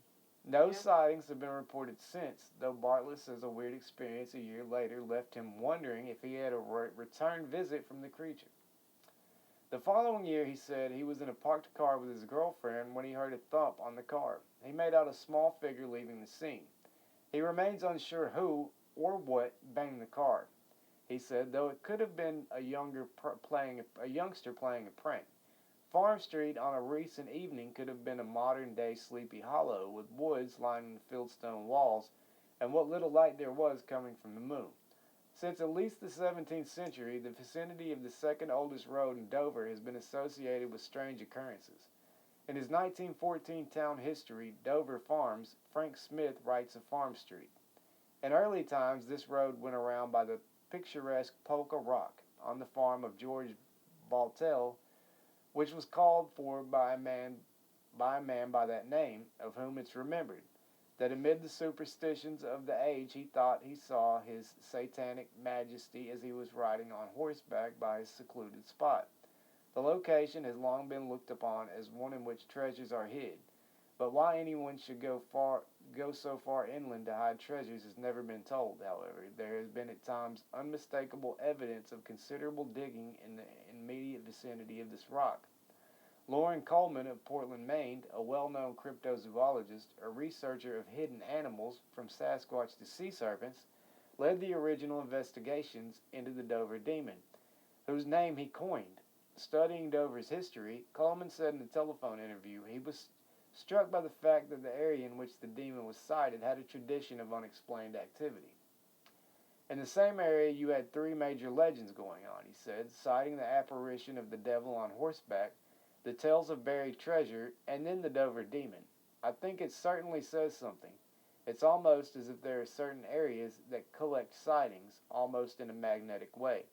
No sightings have been reported since, though Bartlett says a weird experience a year later left him wondering if he had a return visit from the creature. The following year, he said, he was in a parked car with his girlfriend when he heard a thump on the car. He made out a small figure leaving the scene. He remains unsure who or what banged the car. He said, though it could have been a youngster playing a prank. Farm Street on a recent evening could have been a modern-day Sleepy Hollow with woods lining the fieldstone walls and what little light there was coming from the moon. Since at least the 17th century, the vicinity of the second oldest road in Dover has been associated with strange occurrences. In his 1914 town history, Dover Farms, Frank Smith writes of Farm Street. In early times, this road went around by the picturesque Polka Rock on the farm of George Baltell, which was called for by a man by that name, of whom it's remembered that amid the superstitions of the age he thought he saw his satanic majesty as he was riding on horseback by his secluded spot. The location has long been looked upon as one in which treasures are hid, but why anyone should go so far inland to hide treasures has never been told. However, there has been at times unmistakable evidence of considerable digging in the immediate vicinity of this rock. Lauren Coleman of Portland, Maine, a well-known cryptozoologist, a researcher of hidden animals from Sasquatch to sea serpents, led the original investigations into the Dover Demon, whose name he coined. Studying Dover's history, Coleman said in a telephone interview struck by the fact that the area in which the demon was sighted had a tradition of unexplained activity. In the same area, you had three major legends going on, he said, citing the apparition of the devil on horseback, the tales of buried treasure, and then the Dover demon. I think it certainly says something. It's almost as if there are certain areas that collect sightings, almost in a magnetic way.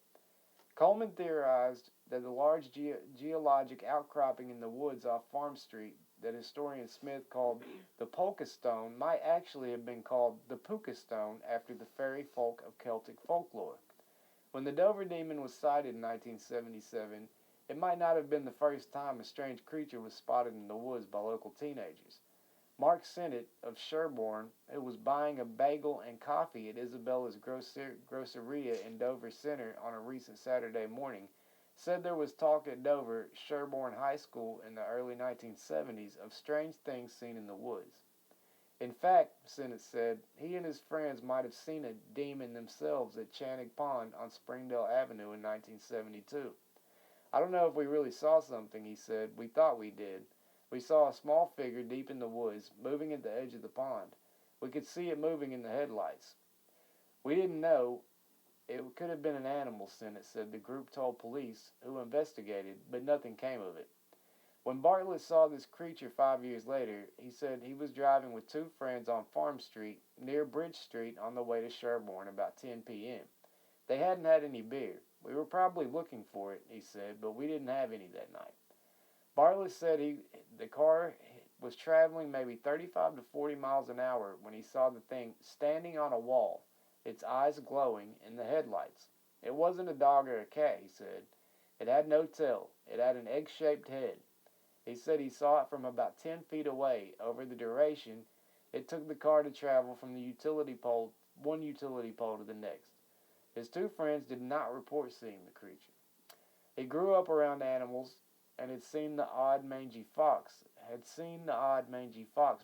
Coleman theorized that the large geologic outcropping in the woods off Farm Street that historian Smith called the Polka Stone might actually have been called the Puka Stone after the fairy folk of Celtic folklore. When the Dover demon was sighted in 1977, it might not have been the first time a strange creature was spotted in the woods by local teenagers. Mark Sennett of Sherborne, who was buying a bagel and coffee at Isabella's Groceria in Dover Center on a recent Saturday morning, said there was talk at Dover Sherborne High School in the early 1970s of strange things seen in the woods. In fact, Sennett said, he and his friends might have seen a demon themselves at Channing Pond on Springdale Avenue in 1972. I don't know if we really saw something, he said. We thought we did. We saw a small figure deep in the woods, moving at the edge of the pond. We could see it moving in the headlights. We didn't know. It could have been an animal, Sennett said. The group told police, who investigated, but nothing came of it. When Bartlett saw this creature 5 years later, he said he was driving with two friends on Farm Street, near Bridge Street, on the way to Sherborne about 10 p.m. They hadn't had any beer. We were probably looking for it, he said, but we didn't have any that night. Bartlett said the car was traveling maybe 35 to 40 miles an hour when he saw the thing standing on a wall, its eyes glowing in the headlights. It wasn't a dog or a cat, he said. It had no tail. It had an egg-shaped head. He said he saw it from about 10 feet away. Over the duration, it took the car to travel from one utility pole to the next. His two friends did not report seeing the creature. He grew up around animals and had seen the odd mangy fox.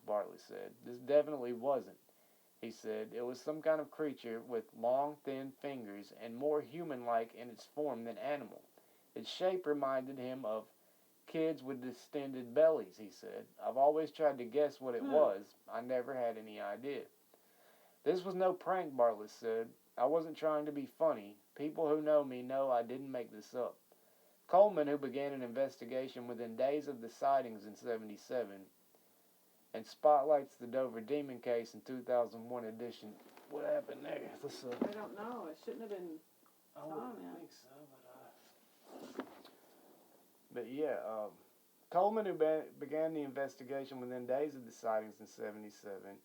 Bartlett said. This definitely wasn't, he said. It was some kind of creature with long, thin fingers and more human-like in its form than animal. Its shape reminded him of kids with distended bellies, he said. I've always tried to guess what it was. I never had any idea. This was no prank, Bartlett said. I wasn't trying to be funny. People who know me know I didn't make this up. Coleman, who began an investigation within days of the sightings in 77 and spotlights the Dover Demon case in 2001 edition. What happened there? I don't know. It shouldn't have been I wouldn't think so, but yeah, Coleman, who began the investigation within days of the sightings in 77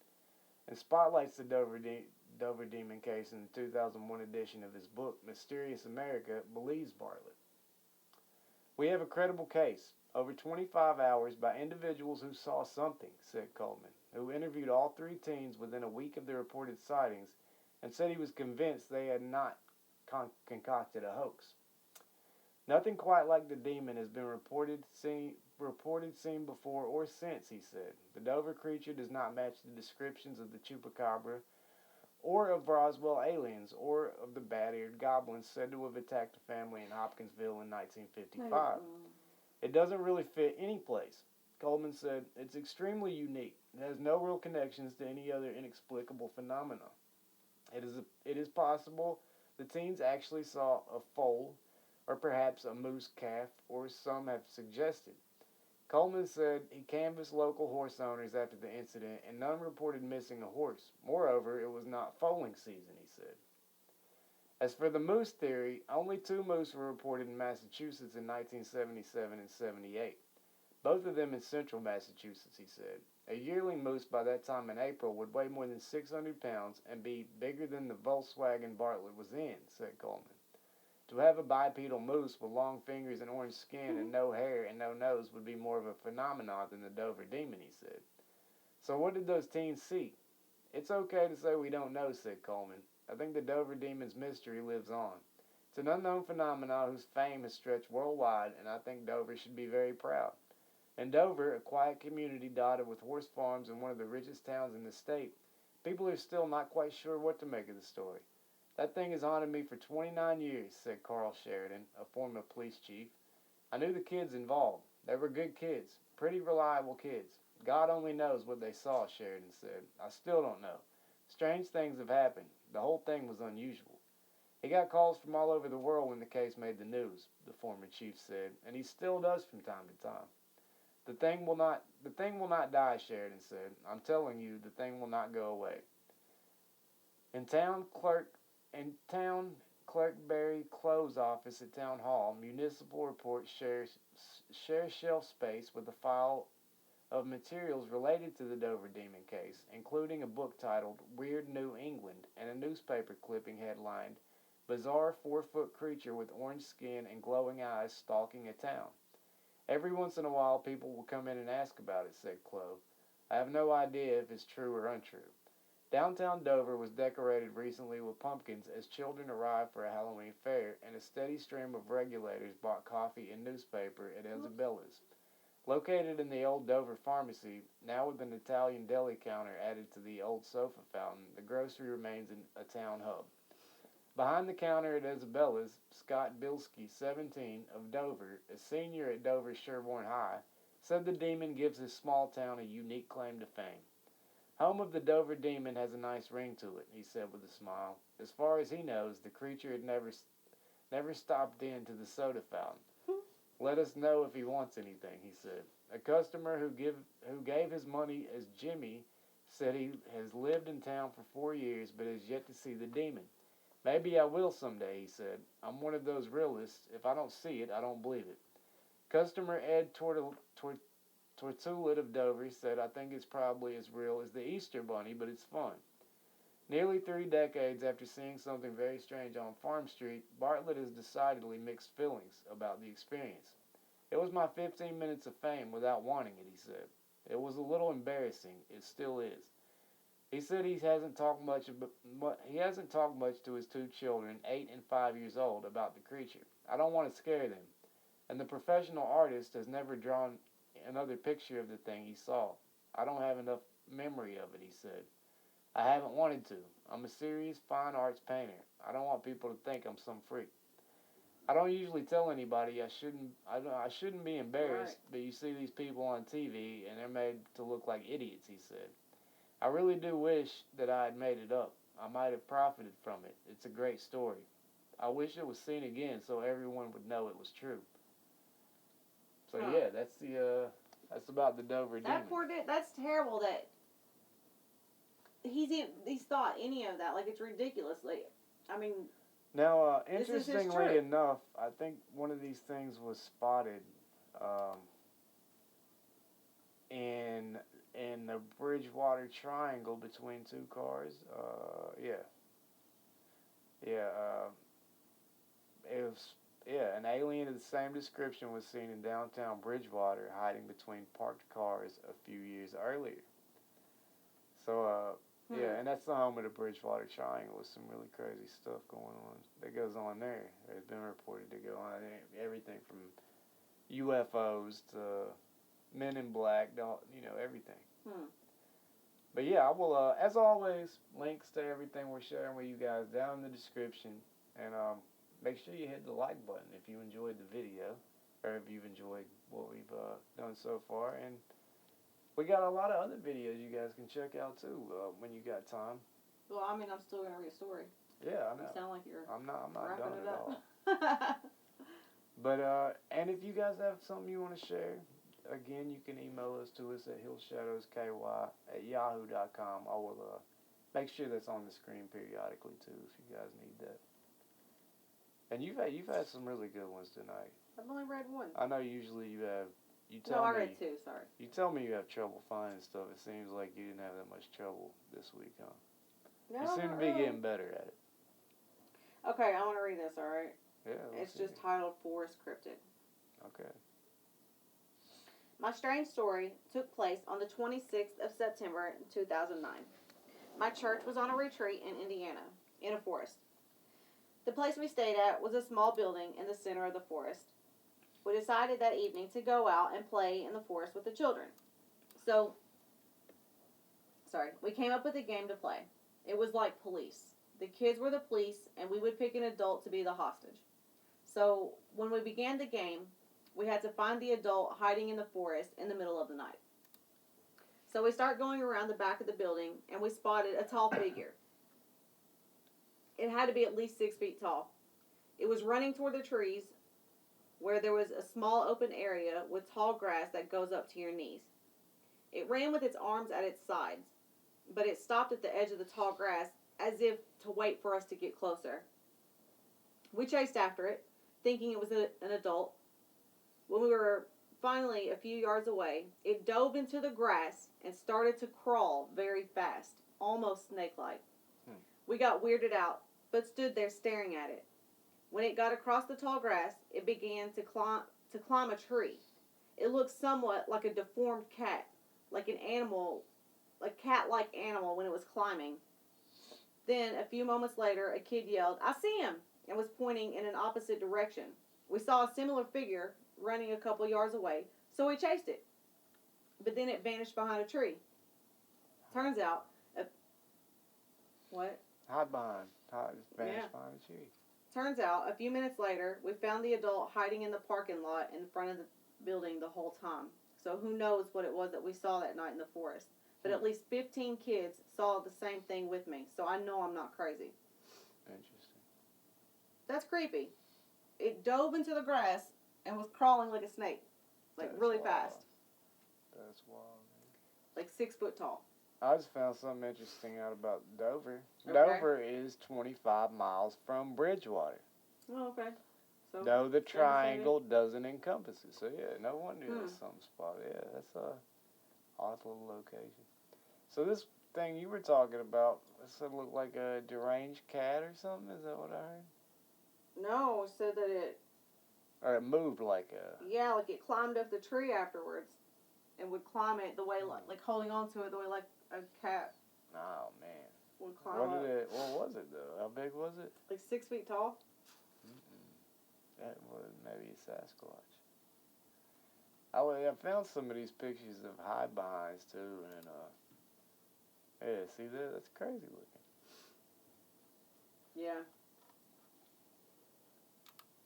and spotlights the Dover Demon case in the 2001 edition of his book, Mysterious America, believes Bartlett. We have a credible case, over 25 hours by individuals who saw something, said Coleman, who interviewed all three teens within a week of the reported sightings and said he was convinced they had not concocted a hoax. Nothing quite like the demon has been reported seen before or since, he said. The Dover creature does not match the descriptions of the chupacabra or of Roswell aliens or of the bat-eared goblins said to have attacked a family in Hopkinsville in 1955. It doesn't really fit any place. Coleman said, it's extremely unique. It has no real connections to any other inexplicable phenomena. It is possible the teens actually saw a foal or perhaps a moose calf, or some have suggested. Coleman said he canvassed local horse owners after the incident, and none reported missing a horse. Moreover, it was not foaling season, he said. As for the moose theory, only two moose were reported in Massachusetts in 1977 and 78. Both of them in central Massachusetts, he said. A yearling moose by that time in April would weigh more than 600 pounds and be bigger than the Volkswagen Bartlett was in, said Coleman. To have a bipedal moose with long fingers and orange skin and no hair and no nose would be more of a phenomenon than the Dover Demon, he said. So what did those teens see? It's okay to say we don't know, said Coleman. I think the Dover Demon's mystery lives on. It's an unknown phenomenon whose fame has stretched worldwide, and I think Dover should be very proud. In Dover, a quiet community dotted with horse farms and one of the richest towns in the state, people are still not quite sure what to make of the story. That thing has haunted me for 29 years, said Carl Sheridan, a former police chief. I knew the kids involved. They were good kids, pretty reliable kids. God only knows what they saw, Sheridan said. I still don't know. Strange things have happened. The whole thing was unusual. He got calls from all over the world when the case made the news, the former chief said, and he still does from time to time. The thing will not die, Sheridan said. I'm telling you, the thing will not go away. In town clerk Clerk Barry Close office at Town Hall, municipal report shares shelf space with a file of materials related to the Dover Demon case, including a book titled Weird New England and a newspaper clipping headlined Bizarre 4-foot creature with orange skin and glowing eyes stalking a town. Every once in a while people will come in and ask about it, said Clove. I have no idea if it's true or untrue. Downtown Dover was decorated recently with pumpkins as children arrived for a Halloween fair, and a steady stream of regulators bought coffee and newspaper at Isabella's. Located in the old Dover pharmacy, now with an Italian deli counter added to the old sofa fountain, the grocery remains a town hub. Behind the counter at Isabella's, Scott Bilski, 17, of Dover, a senior at Dover's Sherborne High, said the demon gives his small town a unique claim to fame. Home of the Dover Demon has a nice ring to it, he said with a smile. As far as he knows, the creature had never stopped in to the soda fountain. Let us know if he wants anything, he said. A customer who gave his money as Jimmy said he has lived in town for 4 years but has yet to see the demon. Maybe I will someday, he said. I'm one of those realists. If I don't see it, I don't believe it. Customer Ed Tortulet of Dover said, I think it's probably as real as the Easter Bunny, but it's fun. Nearly 3 decades after seeing something very strange on Farm Street, Bartlett has decidedly mixed feelings about the experience. It was my 15 minutes of fame without wanting it, he said. It was a little embarrassing. It still is. He said he hasn't talked much to his 2 children, 8 and 5 years old, about the creature. I don't want to scare them. And the professional artist has never drawn another picture of the thing he saw. I don't have enough memory of it, he said. I haven't wanted to. I'm a serious fine arts painter. I don't want people to think I'm some freak. I don't usually tell anybody I shouldn't be embarrassed, Right. but you see these people on TV and they're made to look like idiots, he said. I really do wish that I had made it up. I might have profited from it. It's a great story. I wish it was seen again so everyone would know it was true. So Huh. yeah, that's about the Dover Demon. That poor dude. That's terrible. That he's thought any of that. Like, it's ridiculous. Like, I mean, Now, this is his interestingly truth. enough, I think one of these things was spotted um, in the Bridgewater Triangle between two cars. Yeah. It was an alien of the same description was seen in downtown Bridgewater, hiding between parked cars a few years earlier. So, and that's the home of the Bridgewater Triangle with some really crazy stuff going on that goes on there. It's been reported to go on everything from UFOs to Men in Black, everything. But yeah, I will, as always, links to everything we're sharing with you guys down in the description. And make sure you hit the like button if you enjoyed the video or if you've enjoyed what we've done so far. And we got a lot of other videos you guys can check out too when you got time. Well, I mean, I'm still gonna read a story. Yeah, I know. You sound like you're. I'm not wrapping done it at up. all. But and if you guys have something you want to share, again, you can email us at hillshadowsky@yahoo.com. I will make sure that's on the screen periodically too if you guys need that. And you've had some really good ones tonight. I've only read one. I know usually you have. I read two. Sorry. You tell me you have trouble finding stuff. It seems like you didn't have that much trouble this week, huh? No, you seem to be getting better at it. Okay, I want to read this. All right. Yeah. It's just titled Forest Cryptid. Okay. My strange story took place on the 26th of September 2009. My church was on a retreat in Indiana, in a forest. The place we stayed at was a small building in the center of the forest. We decided that evening to go out and play in the forest with the children. We came up with a game to play. It was like police. The kids were the police, and we would pick an adult to be the hostage. So, when we began the game, we had to find the adult hiding in the forest in the middle of the night. So we start going around the back of the building, and we spotted a tall figure. It had to be at least 6 feet tall. It was running toward the trees where there was a small open area with tall grass that goes up to your knees. It ran with its arms at its sides, but it stopped at the edge of the tall grass as if to wait for us to get closer. We chased after it, thinking it was an adult. When we were finally a few yards away, it dove into the grass and started to crawl very fast, almost snake-like. We got weirded out, but stood there staring at it. When it got across the tall grass, it began to climb a tree. It looked somewhat like a deformed cat, like an animal, like cat-like animal when it was climbing. Then, a few moments later, a kid yelled, "I see him!" and was pointing in an opposite direction. We saw a similar figure running a couple yards away, so we chased it. But then it vanished behind a tree. Turns out, what? Hide behind. Vanished behind a tree. Turns out, a few minutes later, we found the adult hiding in the parking lot in front of the building the whole time. So who knows what it was that we saw that night in the forest. But at least 15 kids saw the same thing with me, so I know I'm not crazy. Interesting. That's creepy. It dove into the grass and was crawling like a snake. Like, That's really wild. fast. That's wild, man. Like 6 foot tall. I just found something interesting out about Dover. Okay. Dover is 25 miles from Bridgewater. Oh, okay. So No, the triangle doesn't encompass it. So, yeah, no wonder there's some spot. Yeah, that's a odd little location. So, this thing you were talking about, does it look like a deranged cat or something? Is that what I heard? No, it said that it... Or it moved like a... Yeah, like it climbed up the tree afterwards. And would climb it the way, like holding on to it the way like a cat Oh, man. would climb up. What was it, though? How big was it? Like 6 feet tall. That was maybe a Sasquatch. I found some of these pictures of HideBehinds too, and yeah, see that? That's crazy looking. Yeah.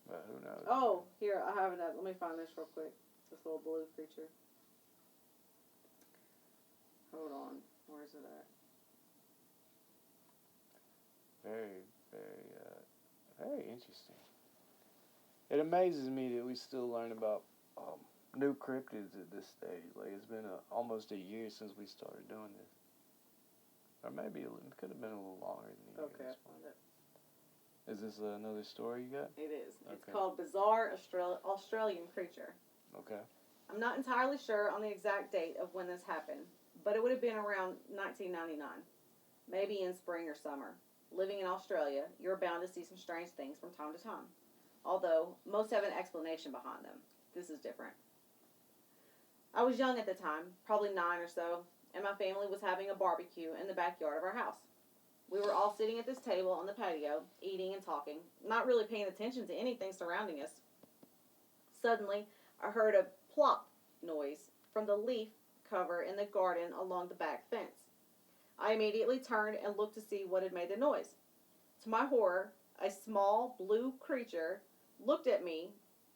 But who knows? Oh, here, I have another. Let me find this real quick. This little blue creature. Hold on. Where is it at? Very, very interesting. It amazes me that we still learn about new cryptids at this stage. Like, it's been almost a year since we started doing this. Or maybe it could have been a little longer than a year. Okay, I found it. Is this another story you got? It is. It's Okay. called Bizarre Australian Creature. Okay. I'm not entirely sure on the exact date of when this happened, but it would have been around 1999. Maybe in spring or summer. Living in Australia, you're bound to see some strange things from time to time. Although, most have an explanation behind them. This is different. I was young at the time, probably 9 or so, and my family was having a barbecue in the backyard of our house. We were all sitting at this table on the patio, eating and talking, not really paying attention to anything surrounding us. Suddenly, I heard a plop noise from the leaf cover in the garden along the back fence. I immediately turned and looked to see what had made the noise. To my horror, a small blue creature looked at me,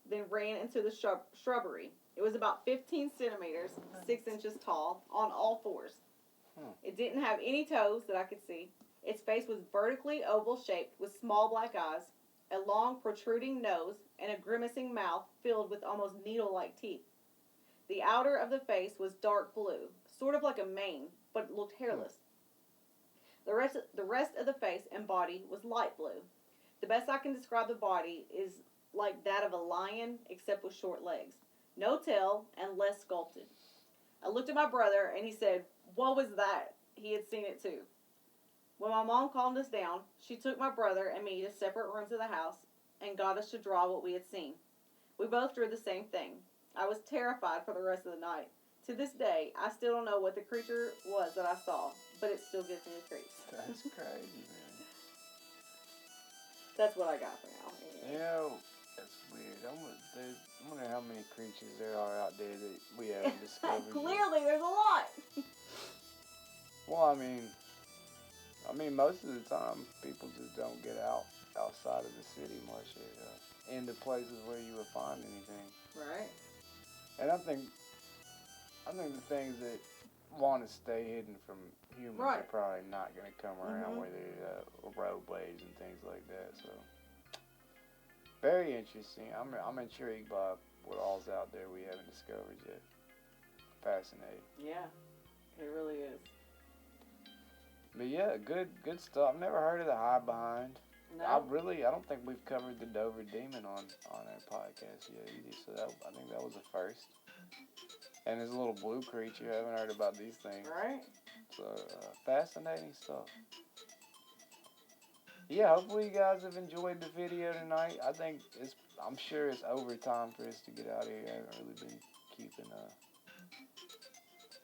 then ran into the shrubbery. It was about 15 centimeters, 6 inches tall, on all fours. It didn't have any toes that I could see. Its face was vertically oval shaped with small black eyes, a long protruding nose, and a grimacing mouth filled with almost needle-like teeth. The outer of the face was dark blue, sort of like a mane, but it looked hairless. The rest of the face and body was light blue. The best I can describe the body is like that of a lion, except with short legs. No tail and less sculpted. I looked at my brother and he said, "What was that?" He had seen it too. When my mom calmed us down, she took my brother and me to separate rooms of the house and got us to draw what we had seen. We both drew the same thing. I was terrified for the rest of the night. To this day, I still don't know what the creature was that I saw, but it still gives me the creeps. That's crazy, man. That's what I got for now. You know, that's weird. I wonder how many creatures there are out there that we haven't discovered. Clearly, there's a lot. Well, I mean, most of the time, people just don't get outside of the city much into places where you would find anything. Right. And I think the things that want to stay hidden from humans Right. are probably not going to come around Mhm. where there roadways and things like that. So very interesting. I'm intrigued by what all's out there we haven't discovered yet. Fascinating. Yeah, it really is. But yeah, good stuff. I've never heard of the HideBehind. I No. don't think we've covered the Dover Demon on our podcast yet either. So I think that was a first. And this little blue creature, I haven't heard about these things. Right. So fascinating stuff. Yeah, hopefully you guys have enjoyed the video tonight. I'm sure it's overtime for us to get out of here. I haven't really been keeping a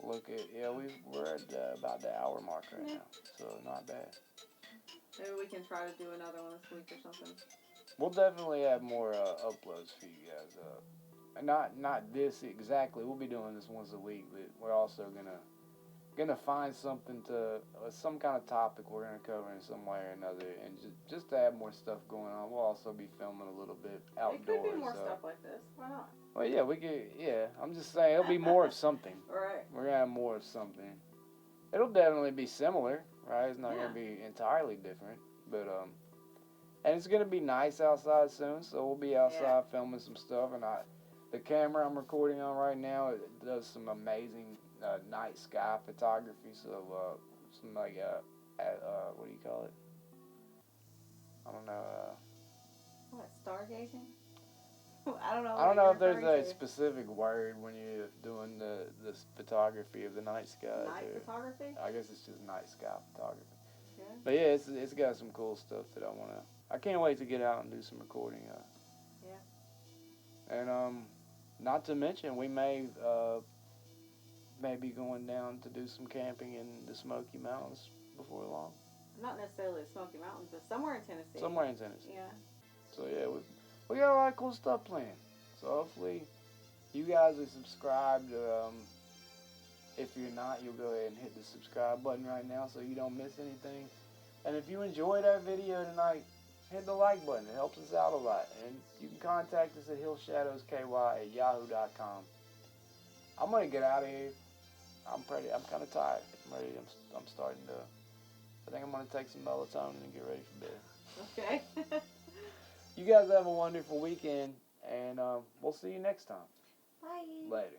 look at. Yeah, we're at about the hour mark right now, so not bad. Maybe we can try to do another one this week or something. We'll definitely have more uploads for you guys. Not this exactly. We'll be doing this once a week, but we're also gonna find something to some kind of topic we're gonna cover in some way or another, and just to have more stuff going on. We'll also be filming a little bit outdoors. It could be more stuff like this. Why not? Well, yeah, we could. Yeah, I'm just saying it'll be more of something. Right. We're gonna have more of something. It'll definitely be similar, right? It's not gonna be entirely different, but and it's gonna be nice outside soon, so we'll be outside filming some stuff. And the camera I'm recording on right now, it does some amazing night sky photography. So some like what do you call it? I don't know. What, stargazing? I don't know. I don't know if there's a specific word when you're doing the photography of the night sky. Night photography? I guess it's just night sky photography. Yeah. But yeah, it's got some cool stuff that I can't wait to get out and do some recording. Yeah. And not to mention we may be going down to do some camping in the Smoky Mountains before long. Not necessarily the Smoky Mountains, but somewhere in Tennessee. Somewhere in Tennessee. Yeah. So yeah, we got a lot of cool stuff planned. So hopefully you guys are subscribed. If you're not, you'll go ahead and hit the subscribe button right now so you don't miss anything. And if you enjoyed our video tonight, hit the like button. It helps us out a lot. And you can contact us at hillshadowsky@yahoo.com. I'm gonna get out of here. I'm kind of tired. I'm starting to. I think I'm gonna take some melatonin and get ready for bed. Okay. You guys have a wonderful weekend, and we'll see you next time. Bye. Later.